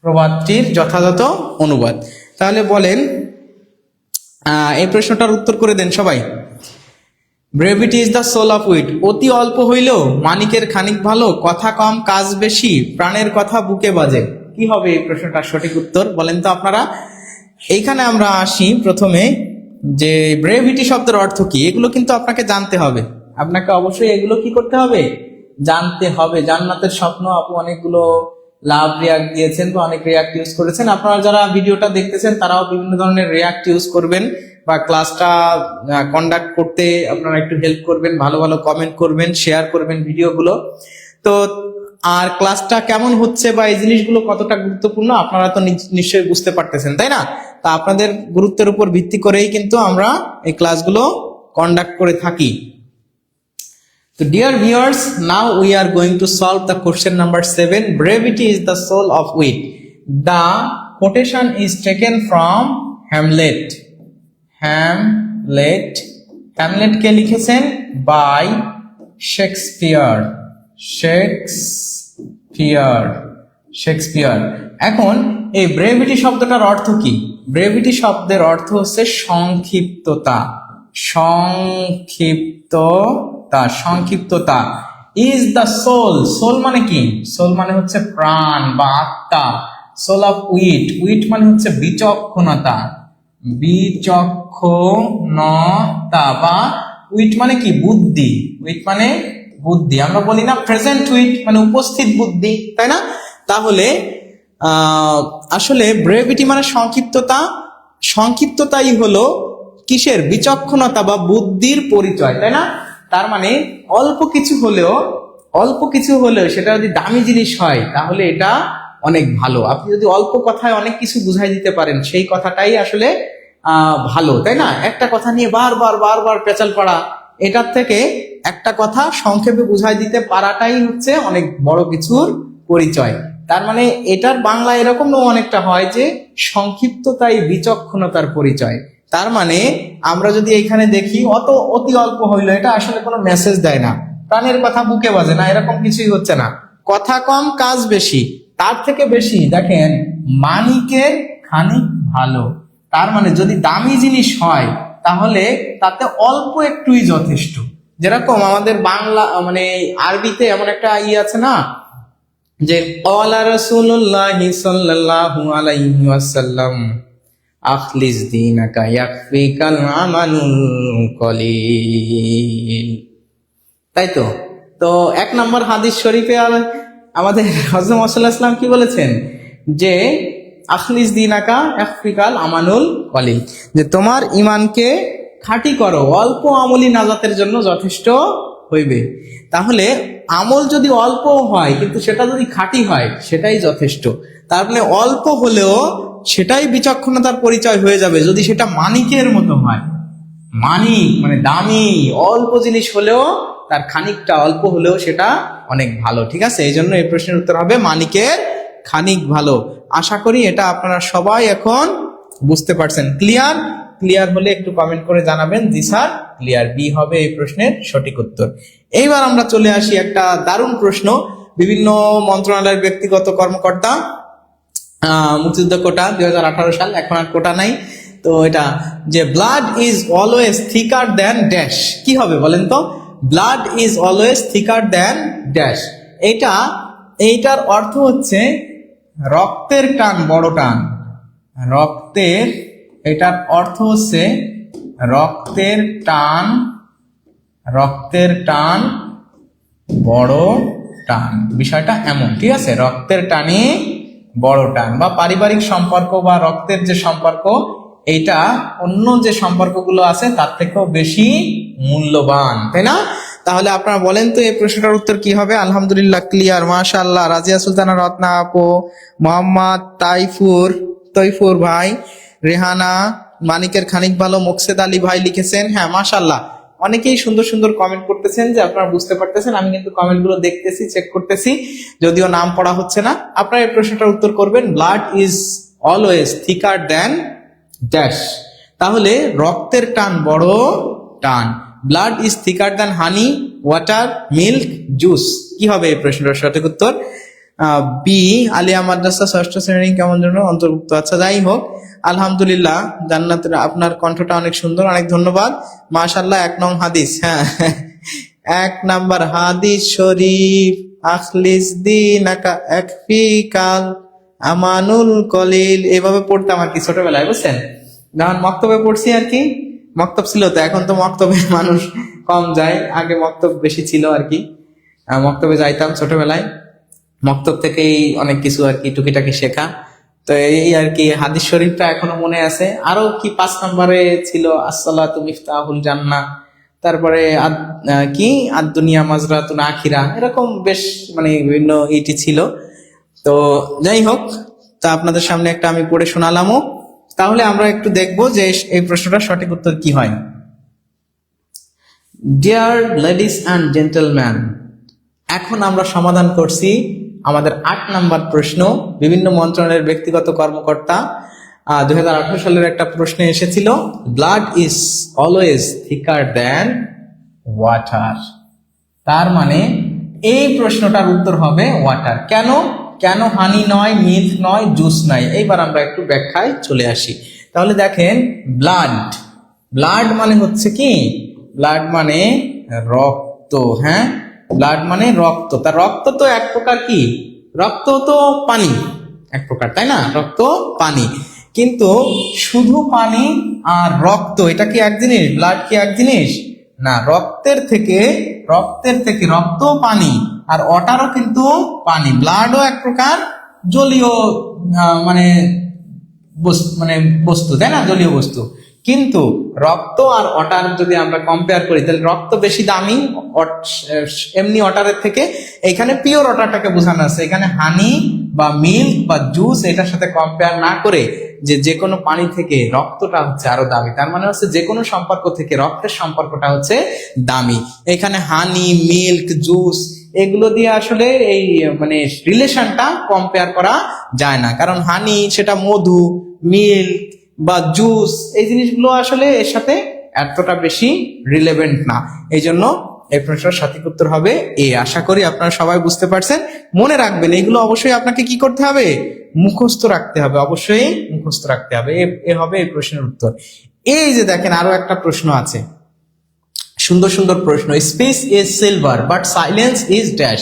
প্রবাদটির যথাযথ অনুবাদ। তাহলে বলেন এই প্রশ্নটার উত্তর করে দেন সবাই। Brevity is the soul of wit, অতি অল্প হইলেও মানিকের খানিক ভালো, কথা কম কাজ বেশি, প্রাণের কথা বুকে বাজে। কি হবে এই প্রশ্নটার সঠিক উত্তর বলেন তো আপনারা? এইখানে আমরা আসি প্রথমে যে ব্রেভিটি শব্দের অর্থ কি, এগুলো কিন্তু আপনাকে জানতে হবে, আপনাকে অবশ্যই এগুলো কি করতে হবে, জানতে হবে। জান্নাতের স্বপ্ন আপু অনেকগুলো লাভ রিয়াক্ট দিয়েছেন বা অনেক রিয়াক্ট ইউজ করেছেন। আপনারা যারা ভিডিওটা দেখতেছেন তারাও বিভিন্ন ধরনের রিয়াক্ট ইউজ করবেন বা ক্লাসটা কন্ডাক্ট করতে আপনারা একটু হেল্প করবেন, ভালো ভালো কমেন্ট করবেন, শেয়ার করবেন ভিডিওগুলো। তো আর ক্লাসটা কেমন হচ্ছে বা এই জিনিসগুলো কতটা গুরুত্বপূর্ণ আপনারা তো নিশ্চয়ই বুঝতে পারতেছেন, তাই না? তা আপনাদের গুরুত্বের উপর ভিত্তি করেই কিন্তু আমরা এই ক্লাসগুলো কন্ডাক্ট করে থাকি। So dear viewers, now we are going to solve the question number 7. Brevity is the soul of wit. The quotation is taken from Hamlet. Hamlet কে লিখেছেন by Shakespeare. এখন এই ব্রেভিটি শব্দটার অর্থ কি? ব্রেভিটি শব্দের অর্থ হচ্ছে সংক্ষিপ্ততা। ইজ দ্য সোল মানে কি? সোল মানে হচ্ছে প্রাণ বা আত্মা। সোল অফ উইট মানে হচ্ছে বিচক্ষণতা বা উইট মানে কি? বুদ্ধি। আমরা বলি না প্রেজেন্ট উইট মানে উপস্থিত বুদ্ধি, তাই না? তাহলে আসলে ব্রেভিটি মানে সংক্ষিপ্ততাই হলো কিসের? বিচক্ষণতা বা বুদ্ধির পরিচয়, তাই না? তার মানে অল্প কিছু হলেও সেটা যদি দামি জিনিস হয় তাহলে এটা অনেক ভালো। আপনি যদি অল্প কথায় অনেক কিছু বুঝাই দিতে পারেন সেই কথাটাই আসলে ভালো, তাই না? একটা কথা নিয়ে বারবার পেঁচাল পড়া, এটার থেকে একটা কথা সংক্ষেপে বুঝাই দিতে পারাটাই হচ্ছে অনেক বড় কিছুর পরিচয়। তার মানে এটার বাংলা এরকম অনেকটা হয় যে সংক্ষিপ্ততাই বিচক্ষণতার পরিচয়। তার মানে আমরা যদি এখানে দেখি অতি অল্প হইলো, এটা আসলে কোনো মেসেজ দেয় না, প্রাণের কথা বুকে বাজে না, এরকম কিছুই হচ্ছে না। কথা কম কাজ বেশি, তার থেকে বেশি দেখেন মানিকের খানিক ভালো। তার মানে যদি দামি জিনিস হয় তাহলে তাতে অল্প একটুই যথেষ্ট। যেরকম আমাদের বাংলা মানে আরবিতে এমন একটা আছে না যে ক্বালা রাসূলুল্লাহি সাল্লাল্লাহু আলাইহি ওয়াসাল্লাম আখলিস দীনাকা ইয়াকফিকাল আমালুল কলিল, তাই তো? তো 1 নম্বর হাদিস শরীফে আমাদের হযরত মুহাম্মদ সাল্লাল্লাহু আলাইহি ওয়াসাল্লাম কি বলেছেন যে আখলিস দীনাকা ইয়াকফিকাল আমালুল কলিল, যে তোমার ঈমানকে খাঁটি করো, অল্প আমলই নাজাতের জন্য যথেষ্ট হইবে। তাহলে আমল যদি অল্প হয় কিন্তু সেটা যদি খাঁটি হয় সেটাই যথেষ্ট। তার মানে অল্প হলেও সেটাই বিচক্ষণতার পরিচয় হয়ে যাবে যদি সেটা মানিকের মতো হয়। মানিক মানে দামি, অল্প জিনিস হলেও তার খানিকটা অল্প হলেও সেটা অনেক ভালো, ঠিক আছে? এই জন্য এই প্রশ্নের উত্তর হবে মানিকের খানিক ভালো। আশা করি এটা আপনারা সবাই এখন বুঝতে পারছেন। ক্লিয়ার হলে একটু কমেন্ট করে জানাবেন জি স্যার ক্লিয়ার। বি হবে এই প্রশ্নের সঠিক উত্তর। এইবার আমরা চলে আসি একটা দারুণ প্রশ্ন। বিভিন্ন মন্ত্রণালয়ের ব্যক্তিগত কর্মকর্তা মুক্তিযুদ্ধ কোটা 2018 সাল, এখন আর কোটা নাই, তো এটা যে blood is always থিকার than dash, কি হবে বলেন তো? Blood is always থিকার than dash, এইটার অর্থ হচ্ছে রক্তের টান বড় টান। এটার অর্থ হচ্ছে রক্তের টান বড় টান, বিষয়টা এমন, ঠিক আছে? রক্তের টানে বড় টান বা পারিবারিক সম্পর্ক বা রক্তের যে সম্পর্ক এইটা অন্য যে সম্পর্কগুলো আছে তার থেকেও বেশি মূল্যবান, তাই না? তাহলে আপনারা বলেন তো এই প্রশ্নটার উত্তর কি হবে? আলহামদুলিল্লাহ, ক্লিয়ার, মাশাআল্লাহ। রাজিয়া সুলতানা, রত্না আপু, মোহাম্মদ তৈফুর ভাই, রেহানা, মানিকের খানিক ভালো, মোকসেদ আলী ভাই লিখেছেন। হ্যাঁ, মাশাআল্লাহ, অনেকেই সুন্দর সুন্দর কমেন্ট করতেছেন যে আপনারা বুঝতে পারতেছেন। আমি কিন্তু কমেন্ট গুলো দেখতেছি, চেক করতেছি, যদিও নাম পড়া হচ্ছে না। আপনারা এই প্রশ্নটার উত্তর করবেন, blood is always থিকার than dash. তাহলে রক্তের টান বড় টান। Blood is থিকার than honey, water, milk, juice. কি হবে এই প্রশ্নটার সঠিক উত্তর? বি, আলিয়া মাদ্রাসা ষষ্ঠ শ্রেণী কেমন যেন অন্তর্ভুক্ত। আচ্ছা, যাই হোক, আলহামদুলিল্লাহ, জান্নাতের আপনার কণ্ঠটা অনেক সুন্দর, অনেক ধন্যবাদ। মাশাআল্লাহ, 1 নং হাদিস, হ্যাঁ 1 নাম্বার হাদিস শরীফ, আখলিস দিনাকা একফিকাল আমানুল কলিল। এভাবে পড়তাম আর কি ছোটবেলায়, বুঝছেন? যখন মক্তবে পড়ছি আর কি, মক্তব ছিল তো, এখন তো মক্তবে মানুষ কম যায়, আগে মক্তব বেশি ছিল আর কি। মক্তবে যাইতাম ছোটবেলায়, মক্তব থেকেই অনেক কিছু আর কি টুকিটাকি শেখা। তো এই আর কি হাদিস শরীফটা এখনো মনে আছে। আরো কি 5 নম্বরে ছিল আসসালাতু মিফতাহুল জান্নাহ, তারপরে কি আদ-দুনিয়া মাজরাতুন আখিরা, এরকম বেশ মানে বিভিন্ন ইটি ছিল। তো যাই হোক, তা আপনাদের সামনে একটা আমি পড়ে শোনালামও। তাহলে আমরা একটু দেখবো যে এই প্রশ্নটার সঠিক উত্তর কি হয়। ডিয়ার লেডিস অ্যান্ড জেন্টলম্যান, এখন আমরা সমাধান করছি আমাদের 8 নাম্বার প্রশ্ন। বিভিন্ন মন্ত্রণালয়ের ব্যক্তিগত কর্মকর্তা 2018 সালের একটা প্রশ্নে এসেছিল, blood is always থিকার than water. তার মানে এই প্রশ্নটার উত্তর হবে ওয়াটার। কেন কেন হানি নয়, মিল্ক নয়, জুস নয়? এইবার আমরা একটু ব্যাখ্যায় চলে আসি। তাহলে দেখেন, ব্লাড মানে হচ্ছে কি? ব্লাড মানে রক্ত। হ্যাঁ, ব্লাড মানে রক্ত। তার রক্ত তো এক প্রকার কি? রক্ত তো পানি এক প্রকার, তাই না? রক্ত পানি। কিন্তু শুধু পানি আর রক্ত এটা কি এক জিনিস? ব্লাড কি এক জিনিস? না, রক্তের থেকে রক্ত পানি, আর ওয়াটারও কিন্তু পানি। ব্লাডও এক প্রকার জলীয় মানে বস্তু, তাই না? জলীয় বস্তু। কিন্তু রক্ত আর ওয়াটার যদি আমরা কম্পেয়ার করি, তাহলে রক্ত বেশি দামি এমনি ওয়াটারের থেকে। এখানে পিওর ওয়াটারটাকে বোঝানো আছে। এখানে হানি বা মিল্ক বা জুস এটার সাথে কম্পেয়ার না করে যে কোনো পানি থেকে রক্তটা হচ্ছে আরো দামি। তার মানে হচ্ছে যে কোনো সম্পর্ক থেকে রক্তের সম্পর্কটা হচ্ছে দামি। এখানে হানি, মিল্ক, জুস এগুলো দিয়ে আসলে এই মানে রিলেশনটা কম্পেয়ার করা যায় না। কারণ হানি সেটা মধু, মিল্ক বা জুস এই জিনিসগুলো আসলে এর সাথে এতটা বেশি রিলেভেন্ট না। এই জন্য এই প্রশ্নের সঠিক উত্তর হবে এ। আশা করি আপনারা সবাই বুঝতে পারছেন। মনে রাখবেন, এগুলো অবশ্যই আপনাকে কি করতে হবে? মুখস্থ রাখতে হবে, অবশ্যই মুখস্থ রাখতে হবে। এ হবে এই প্রশ্নের উত্তর। এই যে দেখেন, আরো একটা প্রশ্ন আছে, সুন্দর সুন্দর প্রশ্ন। Space is silver but silence is dash.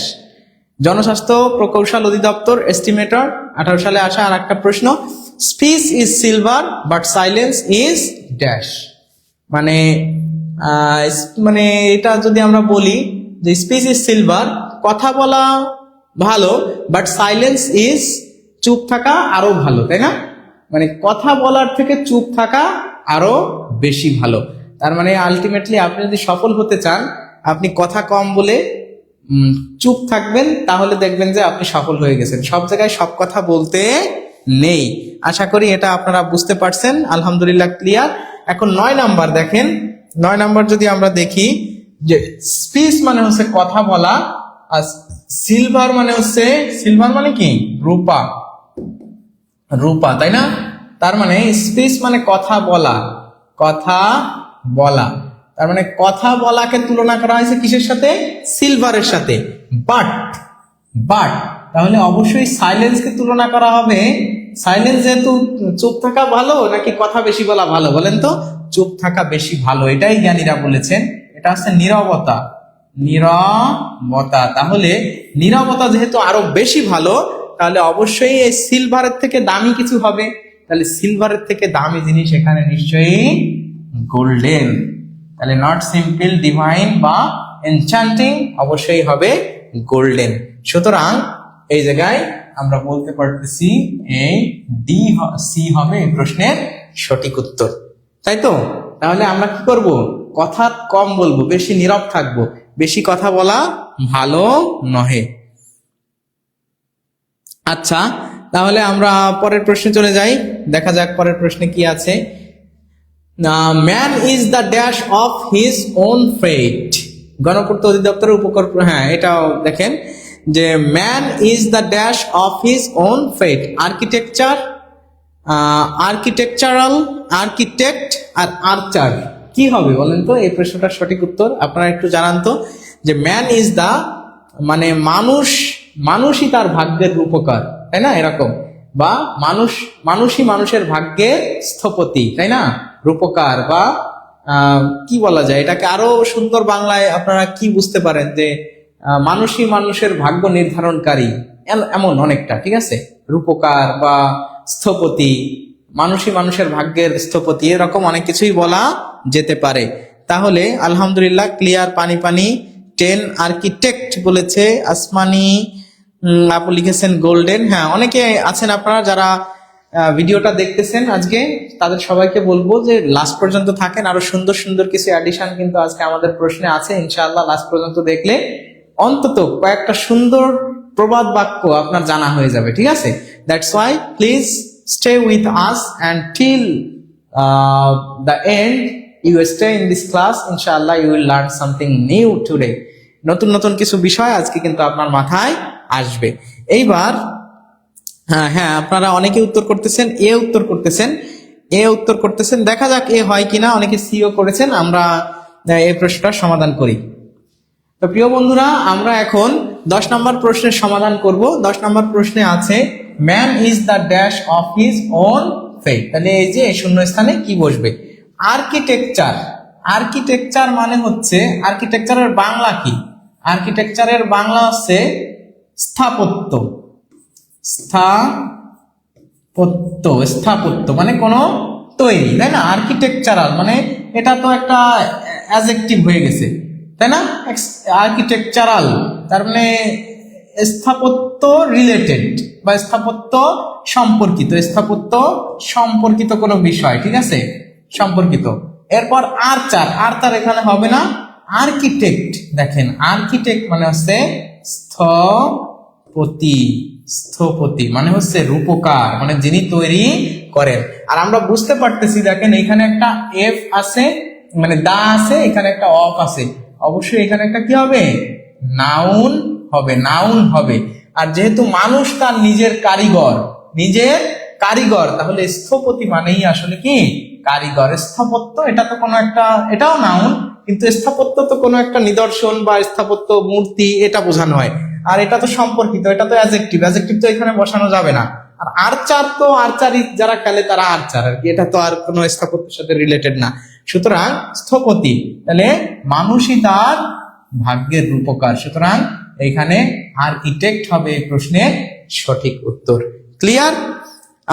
জনস্বাস্থ্য প্রকৌশল অধিদপ্তর এস্টিমেটর 18 সালে আসা আর একটা প্রশ্ন, speech is silver but silence is dash. মানে মানে এটা যদি আমরা বলি যে স্পিচ ইজ সিলভার, কথা বলা ভালো, বাট সাইলেন্স ইজ, চুপ থাকা আরো ভালো, তাই না? মানে কথা বলার থেকে চুপ থাকা আরো বেশি ভালো। তার মানে আলটিমেটলি আপনি যদি সফল হতে চান, আপনি কথা কম বলে চুপ থাকবেন, তাহলে দেখবেন যে আপনি সফল হয়ে গেছেন। সব জায়গায় সব কথা বলতে নেই। আশা করি এটা আপনারা বুঝতে পারছেন। আলহামদুলিল্লাহ, ক্লিয়ার। এখন 9 নাম্বার দেখেন। 9 নাম্বার যদি আমরা দেখি, যে স্পিচ মানে হচ্ছে কথা বলা, আর সিলভার মানে কি? রূপা, তাই না? তার মানে স্পিচ মানে কথা বলা। তার মানে কথা বলাকে তুলনা করা হয়েছে কিসের সাথে? সিলভারের সাথে। বাট তাহলে অবশ্যই সাইলেন্সকে তুলনা করা হবে। সাইলেন্স যেহেতু, চুপ থাকা ভালো নাকি কথা বেশি বলা ভালো? বলেন তো। চুপ থাকা বেশি ভালো, এটাই জ্ঞানীরা বলেছেন। এটা হচ্ছে নীরবতা। তাহলে নীরবতা যেহেতু আরো বেশি ভালো, তাহলে অবশ্যই এই সিলভারের থেকে দামি কিছু হবে। তাহলে সিলভারের থেকে দামি জিনিস এখানে নিশ্চয়ই গোল্ডেন। তাহলে নট সিম্পল, ডিভাইন বা এনচ্যান্টিং অবশ্যই হবে গোল্ডেন। সুতরাং এই জায়গায় আমরা বলতে পারতেছি এই সি হবে এই প্রশ্নের সঠিক উত্তর, তাই তো? তাহলে আমরা কি করব? কথা কম বলবো, বেশি নীরব থাকবো। বেশি কথা বলা ভালো নহে। আচ্ছা, তাহলে আমরা পরের প্রশ্নে চলে যাই, দেখা যাক পরের প্রশ্নে কি আছে। Man is the dash of his own fate. গণপূর্ত অধিদপ্তরের উপকল্প, হ্যাঁ এটাও দেখেন যে man is the dash of his own fate. Architectural, architect আর আর্চার কি হবে বলেন তো? এই প্রশ্নটার সঠিক উত্তর আপনারা একটু জানান তো, যে ম্যান ইজ দ্য মানে মানুষই তার ভাগ্যের রূপকার, তাই না, এরকম, বা মানুষই মানুষের ভাগ্যের স্থপতি, তাই না, রূপকার, বা কি বলা যায় এটাকে আরো সুন্দর বাংলায় আপনারা কি বুঝতে পারেন, যে মানুষই মানুষের ভাগ্য নির্ধারণকারী, এমন অনেকটা, ঠিক আছে, রূপকার বা স্থপতি, মানুষই মানুষের ভাগ্যের স্থপতি, এরকম অনেক কিছুই বলা যেতে পারে। তাহলে আলহামদুলিল্লাহ ক্লিয়ার, পানি পানি 10। আর্কিটেক্ট বলেছে আসমানি, আপু লিখেছেন গোল্ডেন। হ্যাঁ, অনেকে আছেন আপনারা যারা ভিডিওটা দেখতেছেন আজকে, তাদের সবাইকে বলবো যে লাস্ট পর্যন্ত থাকেন, আরো সুন্দর সুন্দর কিছু অ্যাডিশন কিন্তু আজকে আমাদের প্রশ্নে আছে ইনশাআল্লাহ। লাস্ট পর্যন্ত দেখলে অন্তত কয়েকটা সুন্দর প্রবাদ বাক্য আপনার জানা হয়ে যাবে, ঠিক আছে। That's why please stay with us and till the end you stay in this class, inshallah you will learn something new today. নতুন নতুন কিছু বিষয় আজকে কিন্তু আপনার মাথায় আসবে। এইবার হ্যাঁ আপনারা অনেকে উত্তর করতেছেন, উত্তর করতেছেন, দেখা যাক এ হয় কিনা। অনেকে সিও করেছেন, আমরা এই প্রশ্নটার সমাধান করি। তো প্রিয় বন্ধুরা, আমরা এখন 10 নম্বর প্রশ্নের সমাধান করব। 10 নম্বর প্রশ্নে আছে man is the dash of his own fate. তাহলে এই যে শূন্য স্থানে কি বসবে? আর্কিটেকচার মানে হচ্ছে, আর্কিটেকচারের বাংলা কি? আর্কিটেকচারের বাংলা হচ্ছে স্থাপত্য। স্থাপত্য মানে কোনো তৈরি, তাই না। আর্কিটেকচারাল মানে এটা তো একটা অ্যাডজেক্টিভ হয়ে গেছে, তাই না। আর্কিটেকচারাল তার মানে স্থাপত্য রিলেটেড বা স্থাপত্য সম্পর্কিত কোনো বিষয়, ঠিক আছে, সম্পর্কিত। এরপর আর্চার এখানে হবে না, আর্কিটেক্ট। দেখেন আর্কিটেক্ট মানে হচ্ছে স্থপতি মানে হচ্ছে রূপকার, মানে যিনি তৈরি করেন। আর আমরা বুঝতে পারতেছি, দেখেন এখানে একটা এফ আছে, মানে দা আছে, এখানে একটা অফ আছে, অবশ্যই এখানে একটা কি হবে? নাউন হবে। আর যেহেতু মানুষ তার নিজের কারিগর, তাহলে স্থপতি মানেই আসলে কি? কারিগর। স্থাপত্য এটা তো কোনো একটা, এটাও নাউন, কিন্তু স্থাপত্য তো কোনো একটা নিদর্শন বা স্থাপত্য মূর্তি, এটা বোঝানো হয়। আর এটা তো সম্পর্কিত, এটা তো অ্যাডজেক্টিভ তো এখানে বসানো যাবে না। আর আর্চারি যারা খেলে তারা আর্চার আর কি, এটা তো আর কোনো স্থাপত্যের সাথে রিলেটেড না। সুতরাং স্থপতি, তাহলে মানুষই তার ভাগ্যের রূপকার, সুতরাং এখানে আর্কিটেক্ট হবে এই প্রশ্নের সঠিক উত্তর। ক্লিয়ার?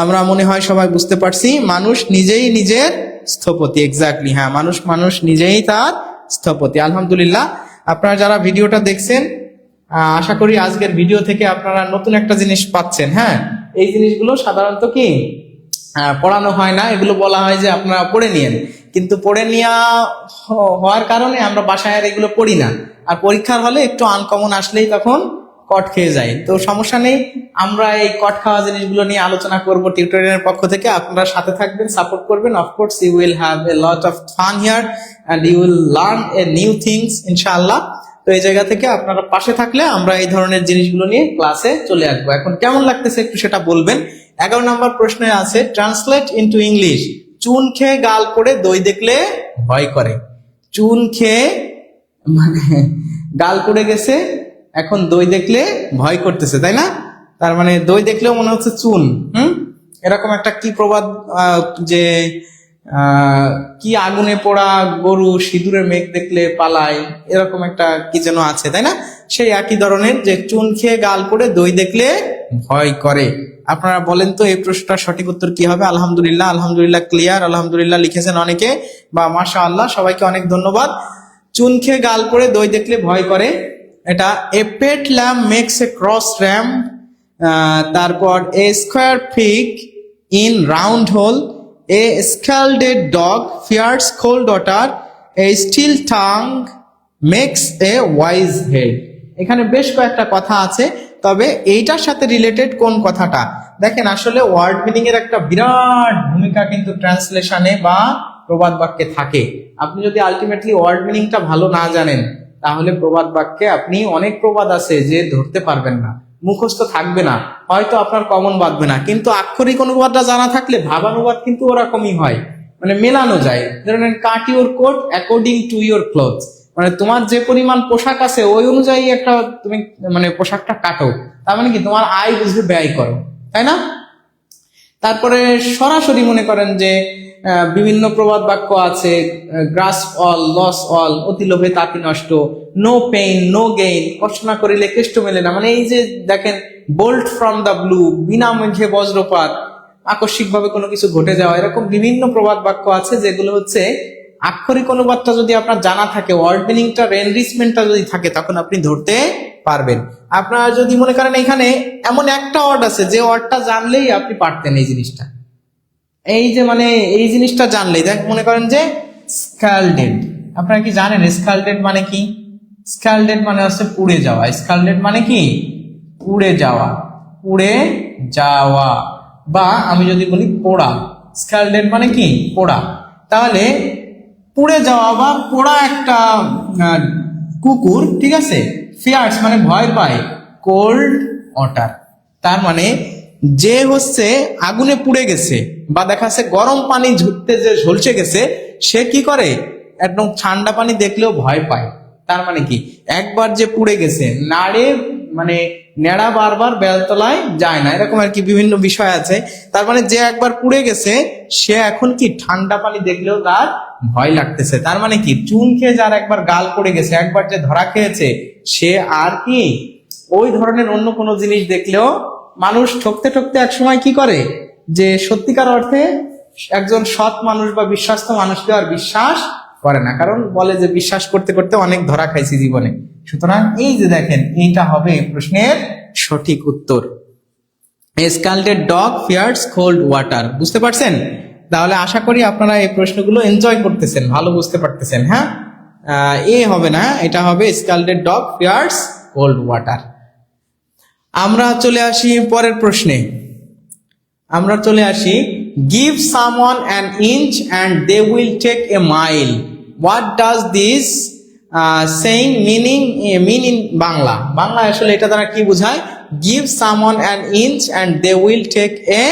আমরা মনে হয় সবাই বুঝতে পারছি, মানুষ নিজেই নিজের স্থপতি। এক্স্যাক্টলি, হ্যাঁ, মানুষ নিজেই তার স্থপতি। আলহামদুলিল্লাহ, আপনারা যারা ভিডিওটা দেখছেন, আশা করি আজকের ভিডিও থেকে আপনারা নতুন একটা জিনিস পাচ্ছেন। হ্যাঁ, এই জিনিসগুলো সাধারণত কি পড়ানো হয় না, এগুলো বলা হয় যে আপনারা পড়ে নিয়েন, কিন্তু পড়ে নেওয়া হওয়ার কারণে আমরা বাসায় আর এগুলো পড়ি না। আর পরীক্ষার হলে একটু আনকমন আসলেই তখন কট খেয়ে যায়। তো সমস্যা নেই, আমরা এই কট খাওয়া জিনিসগুলো নিয়ে আলোচনা করব টিউটোরিয়ালের পক্ষ থেকে। আপনারা সাথে থাকবেন, সাপোর্ট করবেন। Of course you will have a lot of fun here and you will learn a new things ইনশাআল্লাহ। তো এই জায়গা থেকে আপনারা পাশে থাকলে আমরা এই ধরনের জিনিসগুলো নিয়ে ক্লাসে চলে আসবো। এখন কেমন লাগতেছে একটু সেটা বলবেন। 11 নম্বর প্রশ্নে আছে ট্রান্সলেট ইনটু ইংলিশ। চুন খেয়ে গাল পড়ে দই দেখলে ভয় করে। চুন খেয়ে মানে গাল পড়ে গেছে, এখন দই দেখলে ভয় করতেছে, তাই না। তার মানে দই দেখলেও মনে হচ্ছে চুন। এরকম একটা কি প্রবাদ, যে কি আগুনে পোড়া গরু সিঁদুরে মেঘ দেখলে পালায়, এরকম একটা কি যেন আছে, তাই না। সেই একই ধরনের, যে চুন খেয়ে গাল পড়ে দই দেখলে ভয় করে। আপনারা বলেন তো এই প্রশ্নটার সঠিক উত্তর কি হবে? আলহামদুলিল্লাহ ক্লিয়ার, আলহামদুলিল্লাহ লিখেছেন অনেকে, বা মাশাআল্লাহ, সবাইকে অনেক ধন্যবাদ। চুন খেয়ে গাল পড়ে দই দেখলে ভয় করে, এটা a pet lamp makes a cross ramp. তারপর a square pig in round hole, a scalded dog fears cold water, a still tongue makes a wise head. এখানে বেশ কয়েকটা কথা আছে, তবে এইটার সাথে রিলেটেড কোন কথাটা দেখেন, আসলে ওয়ার্ড মিনিং এর একটা বিরাট ভূমিকা কিন্তু ট্রান্সলেশনে বা প্রবাদ বাক্যে থাকে। আপনি যদি আলটিমেটলি ওয়ার্ড মিনিংটা ভালো না জানেন, তাহলে প্রবাদ বাক্যে আপনি অনেক প্রবাদ আছে যে ধরতে পারবেন না, মুখস্থ থাকবে না, হয়তো আপনার কমন বাঁধবে না, কিন্তু আক্ষরিক অনুবাদটা জানা থাকলে ভাবানুবাদ কিন্তু ওরকমই হয়, মানে মেলানো যায়। ধরেন cut your coat according to your clothes, মানে তোমার যে পরিমাণ পোশাক আছে ওই অনুযায়ী একটা তুমি মানে পোশাকটা কাটো, তার মানে কি তোমার আয় বুঝে ব্যয় করো, তাই না? তারপরে সরাসরি মনে করেন যে বিভিন্ন প্রবাদ বাক্য আছে, গ্রাস অল লস অল, অতি লোভে তাতি নষ্ট, নো পেইন নো গেইন, কষ্ট না করিলে কেষ্ট মেলে না, মানে এই যে দেখেন বোল্ট ফ্রম দ্য ব্লু, বিনা মেঘে বজ্রপাত, আকস্মিকভাবে কোনো কিছু ঘটে যাওয়া, এরকম বিভিন্ন প্রবাদ বাক্য আছে যেগুলো হচ্ছে আক্ষরিক অনুবাদটা যদি আপনার জানা থাকে, ওয়ার্ড মিনিংটা এনরিচমেন্টটা যদি থাকে, তখন আপনি ধরতে পারবেন। আপনারা যদি মনে করেন এখানে এমন একটা ওয়ার্ড আছে যে ওয়ার্ডটা জানলেই আপনি পারতেন এই জিনিসটা, এই যে মানে এই জিনিসটা জানলেই দেখ, মনে করেন যে স্ক্যালডেড, আপনারা কি জানেন স্ক্যালডেড মানে কি? স্ক্যালডেড মানে হচ্ছে পুড়ে যাওয়া। স্ক্যালডেড মানে কি? পুড়ে যাওয়া, পুড়ে যাওয়া, বা আমি যদি বলি পোড়া, স্ক্যালডেড মানে কি? পোড়া। তাহলে পুড়ে যাওয়া বা পোড়া একটা কুকুর, ঠিক আছে, ফিয়ার্স মানে ভয় পায়, কোল্ড ওয়াটার, তার মানে যে হচ্ছে আগুনে পুড়ে গেছে বা দেখা যাচ্ছে গরম পানি ঝুঁকতে যে ঝলসে গেছে, সে কি করে? একদম ঠান্ডা পানি দেখলেও ভয় পায়। তার মানে কি? একবার যে পুড়ে গেছে, নাড়ে মানে নেড়া বারবার বেলতলায় যায় না, এরকম আর কি বিভিন্ন বিষয় আছে। তার মানে যে একবার পুড়ে গেছে সে এখন কি ঠান্ডা পানি দেখলেও তার ভয় লাগতেছে। তার মানে কি? চুন খেয়ে যার একবার গাল পড়ে গেছে, একবার যে ধরা খেয়েছে, সে আর কি ওই ধরনের অন্য কোনো জিনিস দেখলেও, মানুষ ঠকতে ঠকতে একসময় কি করে যে সত্যিকার অর্থে একজন সৎ মানুষ বা বিশ্বাস্ত মানুষকে আর বিশ্বাস করে না, কারণ বলে যে বিশ্বাস করতে করতে অনেক ধরা খাইছি জীবনে। সুতরাং এই যে দেখেন, এইটা হবে এই প্রশ্নের সঠিক উত্তর। এ স্ক্যালডেড ডগ ফিয়ার্স কোল্ড ওয়াটার। বুঝতে পারছেন? তাহলে আশা করি আপনারা এই প্রশ্নগুলো এনজয় করতেছেন, ভালো বুঝতে পারতেছেন। হ্যাঁ, এ হবে না, এটা হবে scalded dog fears cold water. আমরা চলে আসি পরের প্রশ্নে। আমরা চলে আসি, give someone an inch and they will take a mile. What does this saying mean in Bangla? Bangla আসলে এটা দ্বারা কি বোঝায়? Give someone an inch and they will take a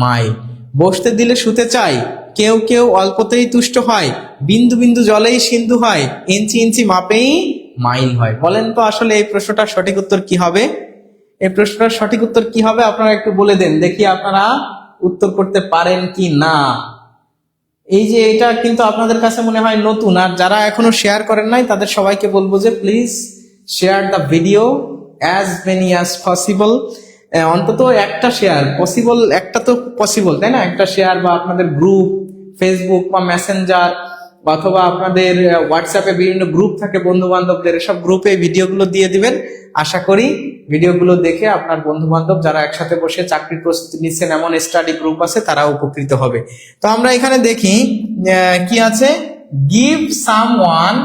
mile. বসতে দিলে শুতে চাই, কেউ কেউ অল্পতেই তুষ্ট হয়, বিন্দু বিন্দু জলেই সিন্ধু হয়, ইঞ্চি ইঞ্চি মাপেই মাইল হয়। বলেন তো আসলে এই প্রশ্নটার সঠিক উত্তর কি হবে? এই প্রশ্নটার সঠিক উত্তর কি হবে আপনারা একটু বলে দেন দেখি, আপনারা উত্তর করতে পারেন কি না। এই যে এটা কিন্তু আপনাদের কাছে মনে হয় নতুন, আর যারা এখনো শেয়ার করেন নাই তাদের সবাইকে বলবো যে please share the video as many as possible. অন্তত একটা শেয়ার পসিবল, একটা তো পসিবল, তাই না? একটা শেয়ার বা আপনাদের গ্রুপ, ফেসবুক বা মেসেঞ্জার, অথবা আপনাদের হোয়াটসঅ্যাপে বিভিন্ন গ্রুপ থাকে বন্ধু বান্ধবদের, সব গ্রুপে ভিডিওগুলো দিয়ে দিবেন। আশা করি ভিডিওগুলো দেখে আপনার বন্ধু বান্ধব যারা একসাথে বসে চাকরির প্রস্তুতি নিচ্ছেন, এমন স্টাডি গ্রুপ আছে, তারা উপকৃত হবে। তো আমরা এখানে দেখি কি আছে, গিভ সামওয়ান,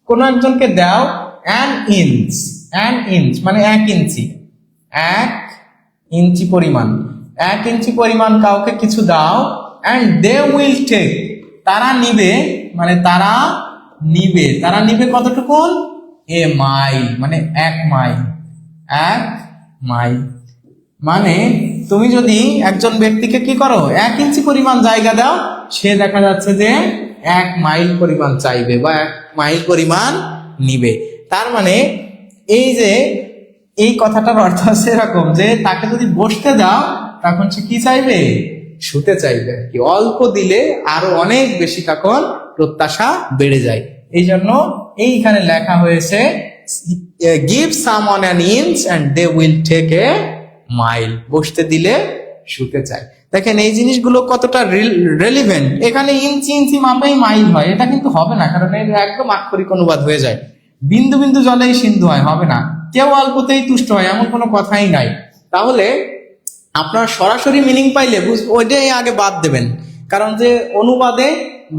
কোন একজনকে দাও, অ্যান ইঞ্চ, অ্যান ইঞ্চ মানে 1 ইঞ্চি, 1 ইঞ্চি পরিমাণ, 1 ইঞ্চি পরিমাণ কাউকে কিছু দাও, অ্যান্ড দে উইল টেক, তারা নিবে, মানে তারা নিবে, তারা নিবে কতটুকু? এ মাইল মানে 1 মাইল, 1 মাইল মানে তুমি যদি একজন ব্যক্তিকে কি করো, 1 ইঞ্চি পরিমাণ জায়গা দাও, সে দেখা যাচ্ছে যে 1 মাইল পরিমাণ চাইবে বা 1 মাইল পরিমাণ নিবে। তার মানে এই যে এই কথাটার অর্থ আছে এরকম যে তাকে যদি বসতে দাও তখন সে কি চাইবে? শুতে চাইবে। কি অল্প দিলে আরো অনেক বেশি তখন প্রত্যাশা বেড়ে যায়। এই জন্য এইখানে লেখা হয়েছে give someone an inch and they will take a mile. বসতে দিলে শুতে চায়। দেখেন এই জিনিসগুলো কতটা রেলিভেন্ট। এখানে ইঞ্চি ইঞ্চি মাপেই মাইল হয়, এটা কিন্তু হবে না, কারণ এর একদম আক্ষরিক অনুবাদ হয়ে যায়। বিন্দু বিন্দু জলেই সিন্ধু হয়, হবে না। কেউ অল্পতেই তুষ্ট হয়, এমন কোনো কথাই নাই। তাহলে আপনার সরাসরি মিনিং পাইলে ওইটাই আগে বাদ দেবেন, কারণ যে অনুবাদে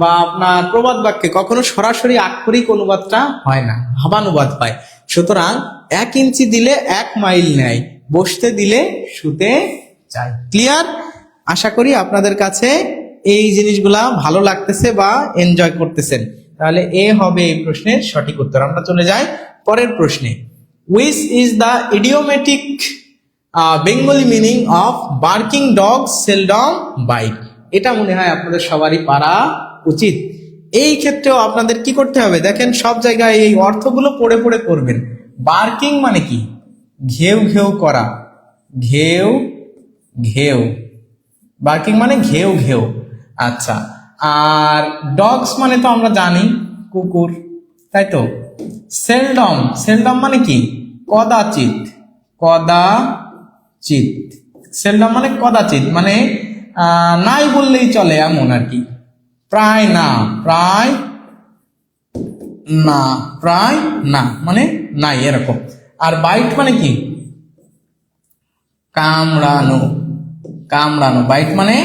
বা আপনার প্রবাদ বাক্যে কখনো সরাসরি আক্ষরিক অনুবাদটা হয় না, ভাবানুবাদ হয়। সুতরাং 1 ইঞ্চি দিলে 1 মাইল নেয়, বসতে দিলে শুতে চায়। ক্লিয়ার? আশা করি আপনাদের কাছে এই জিনিসগুলা ভালো লাগতেছে বা এনজয় করতেছেন। তাহলে এ হবে এই প্রশ্নের সঠিক উত্তর। আমরা চলে যাই পরের প্রশ্নে। Which is the idiomatic Bengali meaning of barking dog seldom byte? এটা মনে হয় আপনাদের সবারই পারা উচিত। এই ক্ষেত্রেও আপনাদের কি করতে হবে, দেখেন সব জায়গায় এই অর্থগুলো পড়ে পড়ে করবেন। বার্কিং মানে কি? ঘেউ ঘেউ করা, ঘেউ ঘেউ। বার্কিং মানে ঘেউ ঘেউ। আচ্ছা, আর ডগস মানে তো আমরা জানি কুকুর, তাই তো। সেলডম, সেলডম মানে কি? কদাচিৎ, কদাচিৎ। সেলডম মানে কদাচিৎ, মানে নাই বললেই চলে এমন আর কি। প্রায় না, প্রায় না, প্রায় না মানে নাই এরকম। আর বাইট মানে কি? কামড়ানো, কামড়ানো। বাইট মানে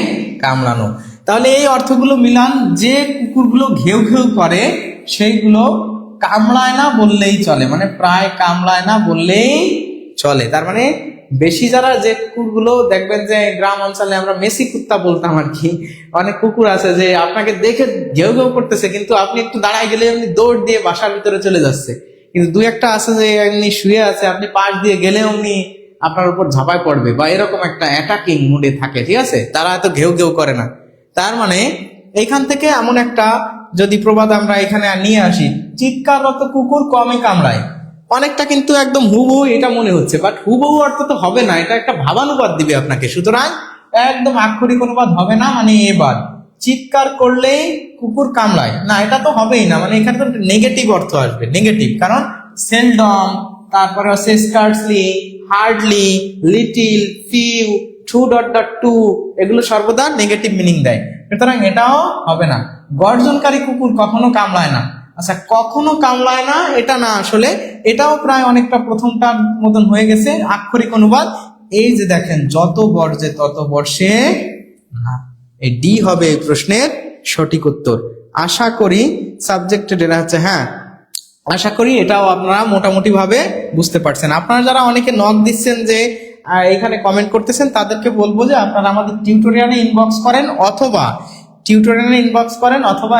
কামড়ানো। তাহলে এই অর্থগুলো মিলান, যে কুকুরগুলো ঘেউ ঘেউ করে সেইগুলো কামড়ায় না বললেই চলে, মানে প্রায় কামড়ায় না বললেই চলে। তার মানে বেশি যারা যে কুকুরগুলো দেখবেন যে গ্রাম অঞ্চলে আমরা মেসি কুত্তা বলতাম আর কি, অনেক কুকুর আছে যে আপনাকে দেখে ঘেউ ঘেউ করতেছে, কিন্তু আপনি একটু দাঁড়ায় গেলে এমনি দৌড় দিয়ে বাসার ভিতরে চলে যাচ্ছে। কিন্তু 2-1টা আছে যে এমনি শুয়ে আছে, আপনি পাশ দিয়ে গেলে এমনি আপনার উপর ঝাঁপায় পড়বে, বা এরকম একটা অ্যাটাকিং মুডে থাকে, ঠিক আছে। তারা এত ঘেউ ঘেউ করে না। তার মানে এইখান থেকে এমন একটা যদি প্রবাদ আমরা এখানে নিয়ে আসি, চিৎকাররত কুকুর কমে কামড়ায়, অনেকটা কিন্তু একদম হুবহু এটা মনে হচ্ছে, বাট হুবহু অর্থ তো হবে না, এটা একটা ভাবানুবাদ দিবে আপনাকে। সুতরাং একদম আক্ষরিক অনুবাদ হবে না, মানে এবার চিৎকার করলেই কুকুর কামড়ায় না, এটা তো হবেই না, মানে এখানে তো নেগেটিভ অর্থ আসবে, নেগেটিভ। কারণ সেলডম, তারপরে হচ্ছে স্কার্টসলি, হার্ডলি, লিটিল, ফিউ, টু, এগুলো সর্বদা নেগেটিভ মিনিং দেয়। সুতরাং এটাও হবে না। গর্জনকারী কুকুর কখনো কামড়ায় না। আচ্ছা, কখনো কামড়ায় না এটা না, আসলে এটাও প্রায় অনেকটা প্রথমটার মতন হয়ে গেছে আক্ষরিক অনুবাদ। এই যে দেখেন, যত গর্জে তত বর্ষে না, এই ডি হবে এই প্রশ্নের সঠিক উত্তর। আশা করি সাবজেক্টেড এটা হচ্ছে, হ্যাঁ আশা করি এটাও আপনারা মোটামুটি ভাবে বুঝতে পারছেন। আপনারা যারা অনেকে নক দিচ্ছেন যে এখানে কমেন্ট করতেছেন, তাদেরকে বলবো যে আপনারা আমাদের টিউটোরিয়ালে ইনবক্স করেন, অথবা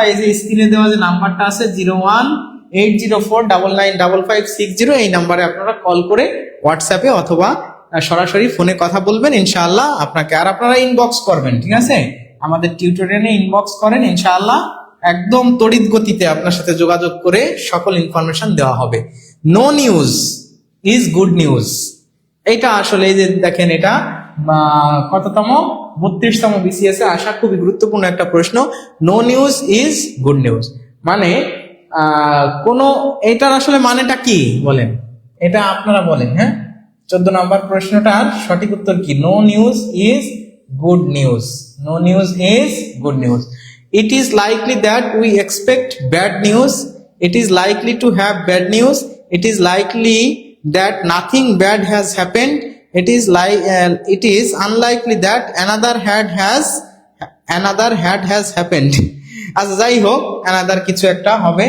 এই যে স্ক্রিনে দেওয়া যে নাম্বারটা আছে 01804995560, এই নাম্বারে আপনারা কল করে হোয়াটসঅ্যাপে অথবা সরাসরি ফোনে কথা বলবেন, ইনশাআল্লাহ আপনাকে, আর আপনারা ইনবক্স করবেন, ঠিক আছে। আমাদের টিউটোরিয়ালে ইনবক্স করেন, ইনশাআল্লাহ একদম তড়িৎ গতিতে আপনার সাথে যোগাযোগ করে সকল ইনফরমেশন দেওয়া হবে। No news is good news, এটা আসলে এই যে দেখেন, এটা কততম 32তম বিসিএস এ আসা খুবই গুরুত্বপূর্ণ একটা প্রশ্ন। No news is good news মানে কোন, এটার আসলে মানেটা কি বলেন, এটা আপনারা বলেন। হ্যাঁ, 14 নম্বর প্রশ্নটার সঠিক উত্তর কি? No news is good news, no news is good news. It is likely that we expect bad news. It is likely to have bad news. It is likely that nothing bad has happened. It is unlikely that another had has happened. আচ্ছা, যাই হোক, another কিছু একটা হবে,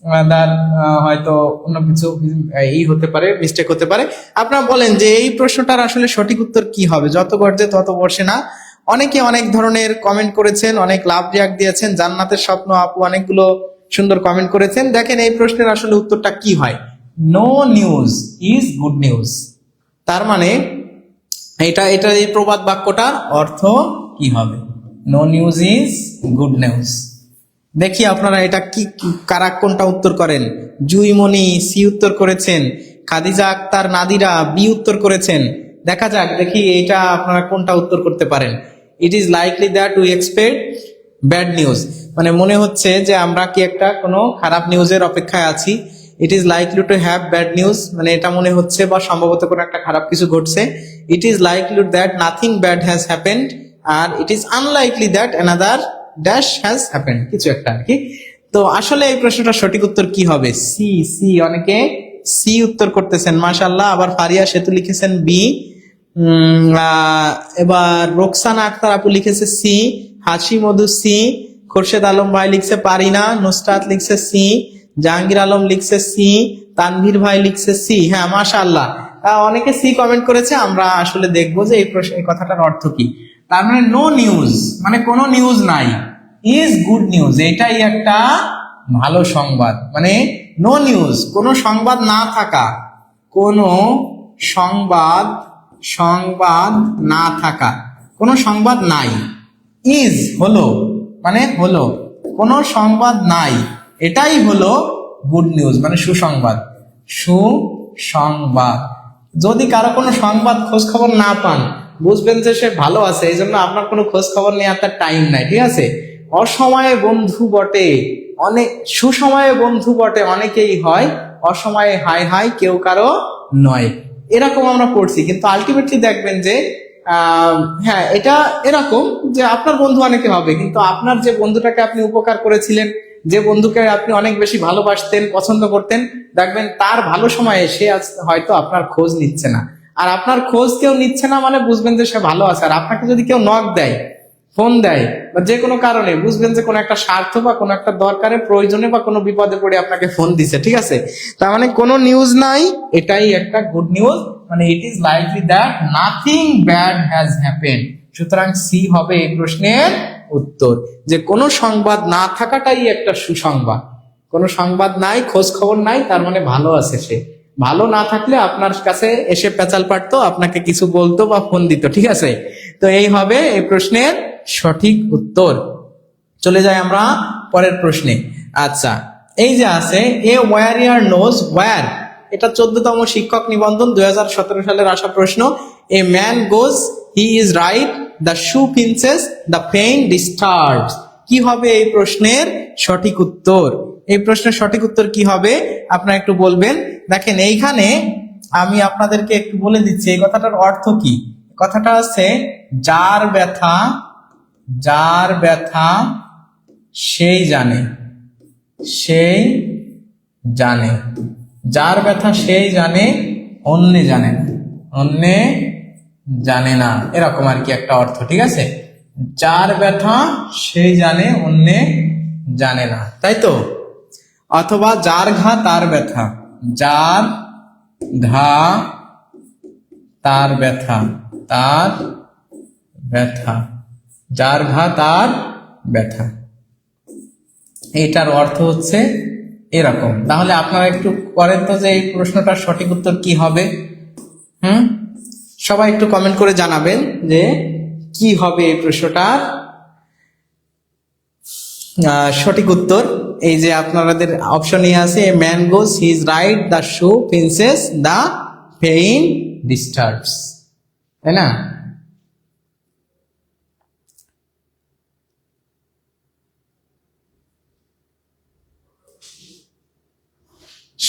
another হয়তো অন্য কিছু হতে পারে, মিস্টেক হতে পারে। আপনারা বলেন যে এই প্রশ্নটার আসলে সঠিক উত্তর কি হবে? যত গর্জে তত বর্ষে না। অনেকে অনেক ধরনের কমেন্ট করেছেন, অনেক লাভ রিয়াক্ট দিয়েছেন। জান্নাতের স্বপ্ন আপু অনেকগুলো সুন্দর কমেন্ট করেছেন। দেখেন এই প্রশ্নের আসলে উত্তরটা কি হয়। No news is good news, তার মানে এটা এই প্রবাদ বাক্যটার অর্থ কি হবে? No news is good news. দেখি আপনারা এটা কি, কারা কোনটা উত্তর করেন। জুইমণি সি উত্তর করেছেন, খাদিজা আক্তার নাদিরা বি উত্তর করেছেন। দেখা যাক, দেখি এটা আপনারা কোনটা উত্তর করতে পারেন। ইট is likely that we expect bad news, মানে মনে হচ্ছে যে আমরা কি একটা কোনো খারাপ নিউজের অপেক্ষায় আছি। ইট is likely to have bad news, মানে এটা মনে হচ্ছে বা সম্ভবত কোনো একটা খারাপ কিছু ঘটছে। It is likely that nothing bad has happened, আর it is unlikely that another dash has happened, কিছু একটা আর কি। তো আসলে এই প্রশ্নটার সঠিক উত্তর কি হবে? সি, অনেকে সি উত্তর করতেছেন, মাশাআল্লাহ। আবার ফারিয়া সেতু লিখেছেন বি, এবার রোকসানা আক্তার আপু লিখেছে সি, হাসি মধু সি, খোরশেদ আলম ভাই লিখছে পারি না, নুসরাত লিখছে সি, জাহাঙ্গীর আলম লিখছে সি, তানভীর ভাই লিখছে সি। হ্যাঁ, মাশাআল্লাহ, অনেকে সি কমেন্ট করেছে। আমরা আসলে দেখবো যে এই কথাটার অর্থ কি। তার মানে নো নিউজ মানে কোনো নিউজ নাই, ইজ গুড নিউজ, এটাই একটা ভালো সংবাদ। মানে নো নিউজ কোনো সংবাদ না থাকা, কোনো সংবাদ না থাকা, কোনো সংবাদ নাই। ইজ হলো মানে হলো, কোনো সংবাদ নাই, এটাই হলো গুড নিউজ মানে সুসংবাদ। সুসংবাদ। যদি কারো কোনো সংবাদ খোঁজ খবর না পান, বুঝবেন যে সে ভালো আছে, এই জন্য আপনার কোনো খোঁজ খবর নেওয়ার তার টাইম নাই, ঠিক আছে। অসময়ে বন্ধু বটে অনেক, সুসময়ে বন্ধু বটে অনেকেই হয়, অসময়ে হাই হাই কেউ কারো নয়। এরকম আমরা পড়ছি, কিন্তু আলটিমেটলি দেখবেন যে হ্যাঁ, এটা এরকম যে আপনার বন্ধু অনেকে হবে, কিন্তু আপনার যে বন্ধুটাকে আপনি উপকার করেছিলেন, যে বন্ধুকে আপনি অনেক বেশি ভালোবাসতেন, পছন্দ করতেন, দেখবেন তার ভালো সময়ে সে হয়তো আপনার খোঁজ নিচ্ছে না। আর আপনার খোঁজ কেউ নিচ্ছে না মানে বুঝবেন যে সে ভালো আছে। আর আপনাকে যদি কেউ নক দেয়, ফোন দেয় বা যে কোনো কারণে, বুঝবেন যে কোনো একটা স্বার্থ বা কোনো একটা দরকারে, প্রয়োজনে বা কোনো বিপদে পড়ে আপনাকে ফোন দিছে, ঠিক আছে। তার মানে কোনো নিউজ নাই, এটাই একটা গুড নিউজ। মানে ইট is likely that nothing bad has happened. সুতরাং সি হবে এই প্রশ্নের উত্তর, যে কোনো সংবাদ না থাকাটাই একটা সুসংবাদ। কোনো সংবাদ নাই, খোঁজ খবর নাই, তার মানে ভালো আছে সে। ভালো না থাকলে আপনার কাছে এসে পেঁচাল পারতো, আপনাকে কিছু বলতো বা ফোন দিত, ঠিক আছে। তো এই হবে এই প্রশ্নের সঠিক উত্তর। চলে যাই আমরা পরের প্রশ্নে। আচ্ছা, এই যে আছে এ ওয়ারিয়ার নোজ ওয়ার, এটা 14তম শিক্ষক নিবন্ধন 2017 সালের আসা প্রশ্ন। A man goes he is right, the shoe pinches, the pain disturbs. কি হবে এই প্রশ্নের সঠিক উত্তর? এই প্রশ্নের সঠিক উত্তর কি হবে আপনারা একটু বলবেন। দেখেন এইখানে আমি আপনাদেরকে একটু বলে দিচ্ছি এই কথাটার অর্থ কি। কথাটা আছে যার ব্যথা সেই জানে, সেই জানে, যার ব্যথা সেই জানে, অন্যে জানে না, অন্যে জানে না, এরকম আর কি একটা অর্থ, ঠিক আছে। যার ব্যথা সেই জানে, অন্যে জানে না, তাই তো। অথবা যার ঘা তার ব্যথা, যার ঘা তার ব্যথা, তার ব্যথা, যার ঘা তার ব্যথা, এটার অর্থ হচ্ছে এরকম। তাহলে আপনারা একটু করেন তো যে এই প্রশ্নটার সঠিক উত্তর কি হবে। সবাই একটু কমেন্ট করে জানাবেন যে কি হবে এই প্রশ্নটার সঠিক উত্তর। এই যে আপনাদের অপশনে আছে a man goes he is right, the shoe pinches, the pain disturbs, তাই না।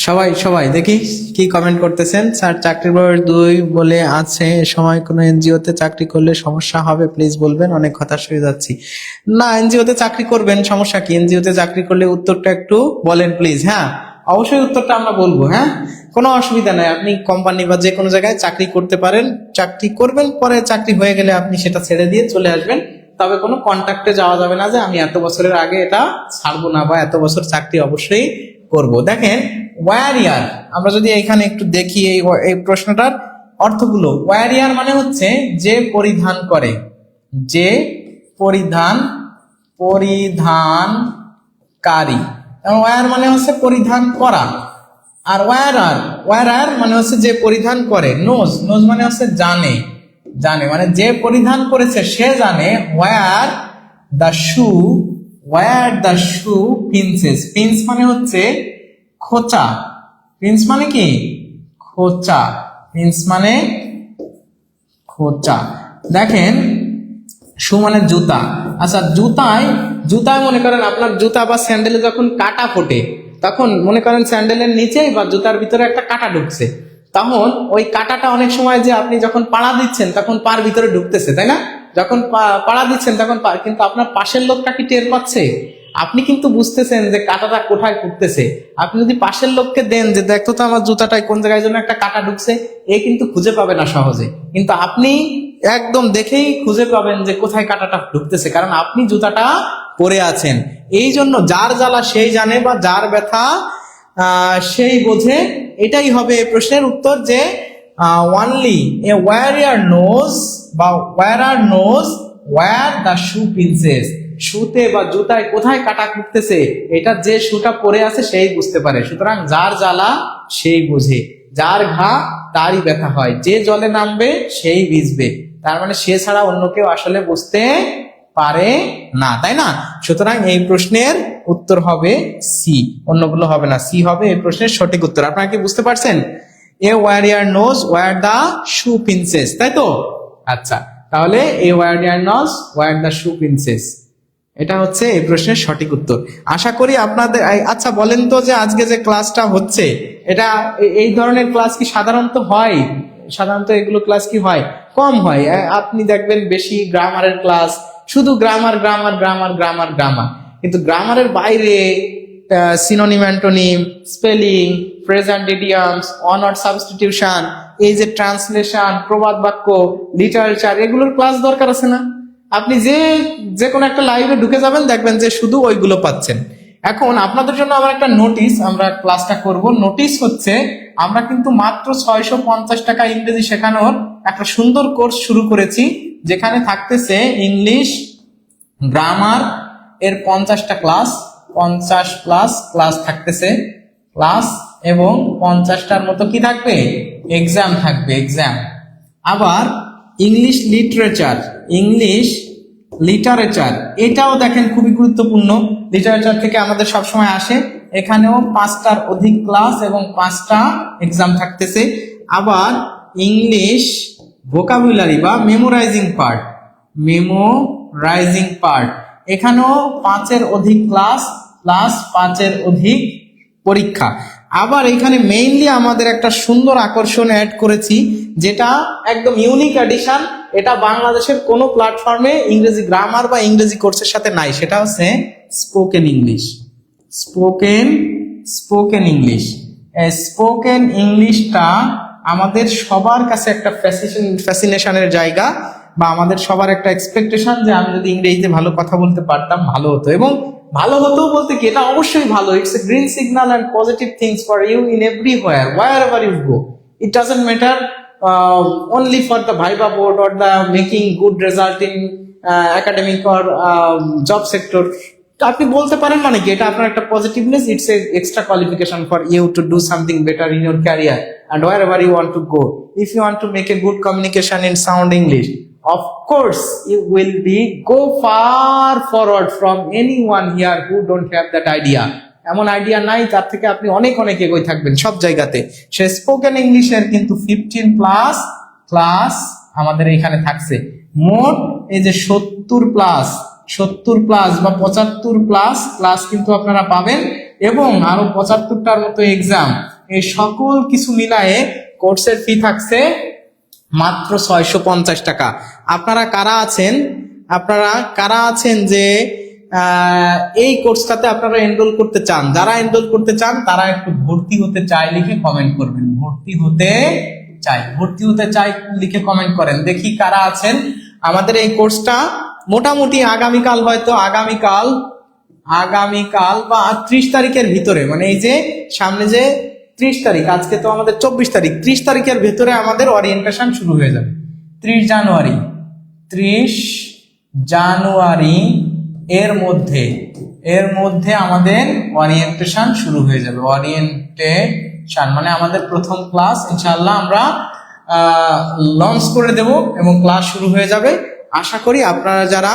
সবাই সবাই দেখি কি কমেন্ট করতেছেন। স্যার চাকরির বয়স 2 বলে আছে, সময় কোনো এনজিওতে চাকরি করলে সমস্যা হবে, প্লিজ বলবেন, অনেক হতাশ হয়ে যাচ্ছি। না, এনজিওতে চাকরি করবেন, সমস্যা কি? এনজিওতে চাকরি করলে উত্তরটা একটু বলেন প্লিজ। হ্যাঁ, অবশ্যই উত্তরটা আমরা বলবো। হ্যাঁ, কোনো অসুবিধা নাই, আপনি কোম্পানি বা যে কোনো জায়গায় চাকরি করতে পারেন, চাকরি করবেন, পরে চাকরি হয়ে গেলে আপনি সেটা ছেড়ে দিয়ে চলে আসবেন। তবে কোনো কন্ট্যাক্টে যাওয়া যাবে না যে আমি এত বছরের আগে এটা ছাড়বো না বা এত বছর চাকরি অবশ্যই করব। দেখেন ওয়ারিয়ার, আমরা যদি এখানে একটু দেখি এই প্রশ্নটার অর্থগুলো। ওয়ারিয়ার মানে হচ্ছে যে পরিধান করে, যে পরিধানকারী। ওয়ার মানে হচ্ছে পরিধান করা, আর ওয়ারার মানে হচ্ছে যে পরিধান করে। নোজ মানে হচ্ছে জানে, মানে যে পরিধান করেছে সে জানে। ওয়ার দ্য শু পিনচেস, পিন্স মানে হচ্ছে খোঁচা, পিন্স মানে কি খোঁচা, পিন্স মানে খোঁচা। দেখেন শু মানে জুতা। আচ্ছা, জুতায় মনে করেন আপনার জুতা বা স্যান্ডেলে যখন কাটা ফোটে, তখন মনে করেন স্যান্ডেলের নিচে বা জুতার ভিতরে একটা কাটা ঢুকছে, তখন ওই কাটাটা অনেক সময় যে আপনি যখন পাড়া দিচ্ছেন তখন পার ভিতরে ঢুকতেছে, তাই না। যখন পাড়া দিচ্ছেন তখন কিন্তু আপনার পাশের লোকটা কি টের পাচ্ছে? আপনি কিন্তু বুঝতেছেন যে কাঁটাটা কোথায় ফুটতেছে। আপনি যদি পাশের লোককে দেন যে দেখতো তো আমার জুতাটায় কোন জায়গায় যেন একটা কাঁটা ঢুকছে, এ কিন্তু খুঁজে পাবে না সহজে, কিন্তু আপনি একদম দেখেই খুঁজে পাবেন যে কোথায় কাঁটাটা ঢুকতেছে, কারণ আপনি জুতাটা পড়ে আছেন। এই জন্য যার জ্বালা সেই জানে বা যার ব্যথা সেই বোঝে, এটাই হবে এই প্রশ্নের উত্তর, যে অনলি এ ওয়্যারিয়ার নোজ বা ওয়্যারার নোজ ওয়্যার দ্য শু পিনসেস, শুতে বা জুতায় কোথায় কাটা খুঁজতেছে এটা যে শুটা পরে আছে সেই বুঝতে পারে। সুতরাং যার জ্বালা সেই বোঝে, যার ঘা তারই ব্যথা হয়, যে জলে নামবে সেই ভিজবে। তার মানে সে ছাড়া অন্য কেউ আসলে বুঝতে পারে না, তাই না? সুতরাং এই প্রশ্নের উত্তর হবে সি, অন্যগুলো হবে না, সি হবে এই প্রশ্নের সঠিক উত্তর। আপনারা কি বুঝতে পারছেন? এ ওয়্যারিয়ার নোজ ওয়্যার দ্য শু পিনসেস, তাই তো? আচ্ছা, তাহলে এ ওয়্যারিয়ার নোজ ওয়্যার দ্য শু পিনসেস, এটা হচ্ছে এই প্রশ্নের সঠিক উত্তর। আশা করি আপনাদের আচ্ছা বলেন তো, যে আজকে যে ক্লাসটা হচ্ছে এটা এই ধরনের ক্লাস কি সাধারণত হয়? সাধারণত এগুলো ক্লাস কি হয়? কম হয়। আপনি দেখবেন বেশি গ্রামারের ক্লাস, শুধু grammar grammar grammar grammar grammar, কিন্তু গ্রামারের বাইরে synonym antonym, spelling, present idioms, honour substitution, এই যে ট্রান্সলেশন, প্রবাদ বাক্য, লিটারেচার, এগুলোর ক্লাস দরকার আছে না? আপনি যে কোনো একটা লাইভে ঢুকে যাবেন, দেখবেন যে শুধু ওইগুলো পাচ্ছেন। এখন আপনাদের জন্য আমার একটা নোটিশ, আমরা ক্লাসটা করব। নোটিশ হচ্ছে আমরা কিন্তু মাত্র 650 টাকা ইংরেজি শেখানোর একটা সুন্দর কোর্স শুরু করেছি, যেখানে থাকতেছে ইংলিশ গ্রামার এর 50টা ক্লাস, 50+ ক্লাস থাকতেছে ক্লাস, এবং 50টার মতো কি থাকবে, এক্সাম থাকবে, এক্সাম। আবার ইংলিশ লিটারেচার এটাও দেখেন খুবই গুরুত্বপূর্ণ। লিটারেচার থেকে আমাদের সবসময় আসে, এখানেও 5টার অধিক ক্লাস এবং 5টা এক্সাম থাকতেছে। আবার ইংলিশ ভোকাবুলারি বা মেমোরাইজিং পার্ট, এখানেও 5-এর অধিক ক্লাস প্লাস 5-এর অধিক পরীক্ষা। আবার এখানে মেইনলি আমাদের একটা সুন্দর আকর্ষণ অ্যাড করেছি, যেটা একদম ইউনিক এডিশন, এটা বাংলাদেশের কোনো প্ল্যাটফর্মে ইংরেজি গ্রামার বা ইংরেজি কোর্সের সাথে নাই। সেটা হচ্ছে স্পোকেন ইংলিশটা আমাদের সবার কাছে একটা ফ্যাসিনেশনের জায়গা, বা আমাদের সবার একটা এক্সপেকটেশন, যে আমি যদি ইংরেজিতে ভালো কথা বলতে পারতাম ভালো হতো। এবং ভালো হতো বলতে কি, এটা অবশ্যই ভালো, it's a green signal and positive things for you in everywhere, wherever you go. It doesn't matter only for the viva board or the making good result in academic or job sector. আপনি বলতে পারেন মানে কি, এটা আপনার একটা positiveness, it's a extra qualification for you to do something better in your career and wherever you want to go. If you want to make a good communication in sound English, of course you will go far forward from anyone here who don't have that idea. এমন idea নাই, তার থেকে আপনি অনেক অনেক এগোয় থাকবেন সব জায়গাতে। সে স্পোকেন ইংলিশের কিন্তু 15+ ক্লাস আমাদের এখানে থাকছে। মোট এই যে 70+ বা 75+ ক্লাস কিন্তু আপনারা পাবেন, এবং আরো 75টার মতো এক্সাম। এই সকল কিছু মিলায়ে কোর্সের ফি থাকছে মাত্র 650 টাকা। আপনারা কারা আছেন যে এই কোর্সটাতে আপনারা এনরোল করতে চান? যারা এনরোল করতে চান তারা একটু ভর্তি হতে চাই লিখে কমেন্ট করবেন। ভর্তি হতে চাই লিখে কমেন্ট করেন, দেখি কারা আছেন। আমাদের এই কোর্সটা মোটামুটি আগামীকাল বা 30 তারিখের ভিতরে, মানে এই যে সামনে যে 30 তারিখ, আজকে তো আমাদের 24 তারিখ, 30 তারিখের ভেতরে আমাদের ওরিয়েন্টেশন শুরু হয়ে যাবে। 30 জানুয়ারি এর মধ্যে আমাদের ওরিয়েন্টেশন শুরু হয়ে যাবে। ওরিয়েন্টেশন মানে আমাদের প্রথম ক্লাস ইনশাআল্লাহ আমরা লঞ্চ করে দেব এবং ক্লাস শুরু হয়ে যাবে। আশা করি আপনারা যারা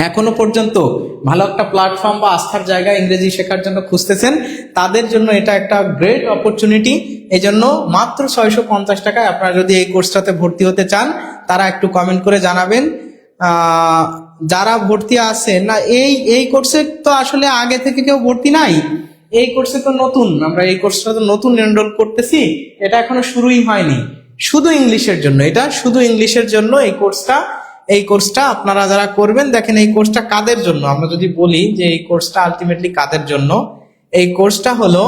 এখনো পর্যন্ত ভালো একটা প্ল্যাটফর্ম বা আস্থার জায়গা ইংরেজি শেখার জন্য খুঁজতেছেন, তাদের জন্য এটা একটা গ্রেট অপরচুনিটি। এই জন্য মাত্র 650 টাকায় আপনারা যদি এই কোর্সটাতে ভর্তি হতে চান, তারা একটু কমেন্ট করে জানাবেন। যারা ভর্তি আছেন না, এই কোর্সে তো আসলে আগে থেকে কেউ ভর্তি নাই, এই কোর্সে তো নতুন, আমরা এই কোর্সটা তো নতুন এনরোল করতেছি, এটা এখনো শুরুই হয়নি। শুধু ইংলিশের জন্য, এটা শুধু ইংলিশের জন্য এই কোর্সটা আপনারা যারা করবেন, দেখেন এই কোর্সটা কাদের জন্য। আমরা যদি বলি যে এই কোর্সটা আলটিমেটলি কাদের জন্য, এই কোর্সটা হলো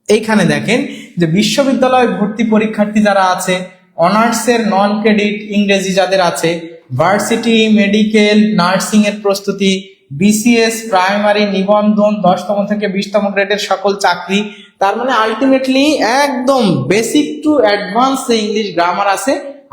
এইখানে দেখেন যে বিশ্ববিদ্যালয় ভর্তি পরীক্ষার্থী যারা আছে, অনার্সের নন ক্রেডিট ইংরেজি যাদের আছে, ভার্সিটি, মেডিকেল, নার্সিং এর প্রস্তুতি, বিসিএস, প্রাইমারি, নিবন্ধন, 10তম থেকে 20তম গ্রেডের সকল চাকরি, তার মানে আলটিমেটলি একদম basic to advance English grammar আছে।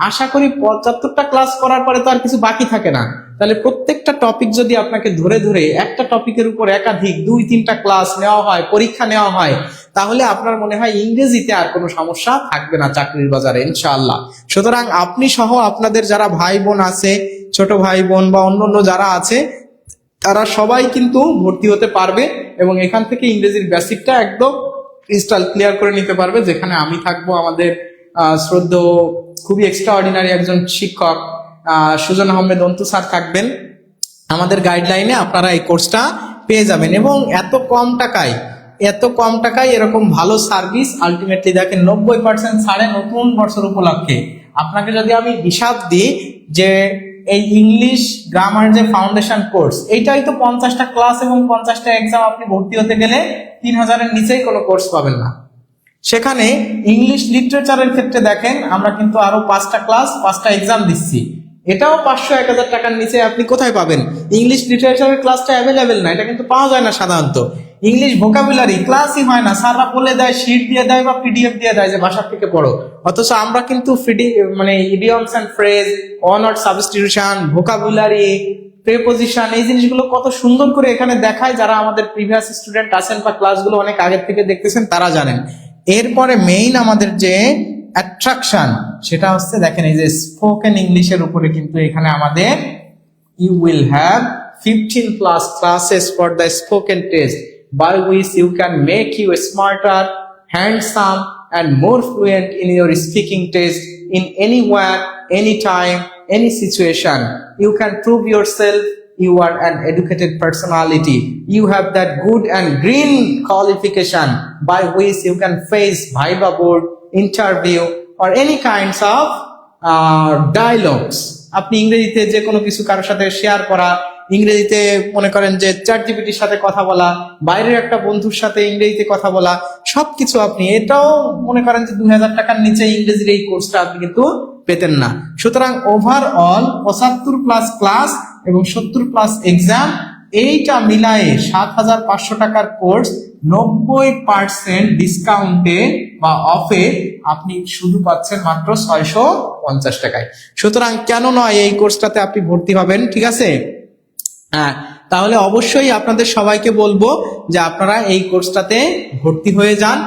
আশা করি 75টা ক্লাস করার পরে তো আর কিছু বাকি থাকে না। তাহলে প্রত্যেকটা টপিক যদি আপনাকে ধরে ধরে একটা টপিকের উপর একাধিক 2-3টা ক্লাস নেওয়া হয়, পরীক্ষা নেওয়া হয়, তাহলে আপনার মনে হয় ইংরেজিতে আর কোনো সমস্যা থাকবে না চাকরির বাজারে ইনশাআল্লাহ। সুতরাং আপনি সহ আপনাদের যারা ভাই বোন আছে, ছোট ভাই বোন বা অন্যান্য যারা আছে, তারা সবাই কিন্তু ভর্তি হতে পারবে এবং এখান থেকে ইংরেজির বেসিকটা একদম ক্রিস্টাল ক্লিয়ার করে নিতে পারবে। যেখানে আমি থাকবো, আমাদের শ্রদ্ধেয় খুবই এক্সট্রা অর্ডিনারি একজন শিক্ষক সুজন আহমেদ অন্তু স্যার থাকবেন। আমাদের গাইডলাইনে আপনারা এই কোর্সটা পেয়ে যাবেন এবং এত কম টাকায় এরকম ভালো সার্ভিস। আলটিমেটলি দেখেন 90% ছাড়ে নতুন বছর উপলক্ষে। আপনাকে যদি আমি হিসাব দিই যে এই ইংলিশ গ্রামার যে ফাউন্ডেশন কোর্স, এইটাই তো 50টা ক্লাস এবং 50টা এক্সাম, আপনি ভর্তি হতে গেলে 3000-এর নিচেই কোনো কোর্স পাবেন না। সেখানে ইংলিশ লিটারেচারের ক্ষেত্রে দেখেন আমরা কিন্তু আরো 5টা ক্লাস 5টা এক্সাম দিচ্ছি, এটাও 500-1000 টাকার নিচে আপনি কোথায় পাবেন? ইংলিশ লিটারেচারের ক্লাসটা অ্যাভেলেবেল না, এটা কিন্তু পাওয়া যায় না সাধারণত। ইংলিশ ভোকাবুলারি ক্লাসই হয় না, স্যাররা বলে দেয়, শিট দিয়ে দেয় বা পিডিএফ দিয়ে দেয় যে বাসার থেকে পড়ো, অথচ আমরা কিন্তু মানে idioms and phrase, on word substitution, vocabulary, preposition, এই জিনিসগুলো কত সুন্দর করে এখানে দেখায়। যারা আমাদের প্রিভিয়াস স্টুডেন্ট আছেন বা ক্লাসগুলো অনেক আগের থেকে দেখতেছেন তারা জানেন। এরপরে মেইন আমাদের যে অ্যাট্রাকশন সেটা হচ্ছে দেখেন এই যে স্পোকেন ইংলিশের উপরে কিন্তু এখানে আমাদের you will have 15+ classes for the spoken test by which you can make you smarter, handsome and more fluent in your speaking test in anywhere, anytime, any situation. You can prove yourself you are an educated personality. You have that good and green qualification by which you can face viva board, interview or any kinds of dialogues. আপনি ইংরেজিতে যে কোনো কিছু কারোর সাথে share করা, ইংরেজিতে মনে করেন যে চ্যাটজিপিটির সাথে কথা বলা, বাইরের একটা বন্ধুর সাথে ইংরেজিতে কথা বলা, সবকিছু আপনি, এটাও মনে করেন যে 2000 টাকার নিচে ইংরেজির এই কোর্সটা আপনি কিন্তু পেতেন না। সুতরাং ওভারঅল 75+ ক্লাস এবং 70+ এক্সাম, এইটা মিলায়ে 7500 টাকার কোর্স 90% ডিসকাউন্টে বা অফে আপনি শুধু পাচ্ছেন মাত্র 650 টাকায়। সুতরাং কেন নয় এই কোর্সটাতে আপনি ভর্তি হবেন, ঠিক আছে? হ্যাঁ, তাহলে অবশ্যই আপনাদের সবাইকে বলবো যে আপনারা এই কোর্সটাতে ভর্তি হয়ে যান।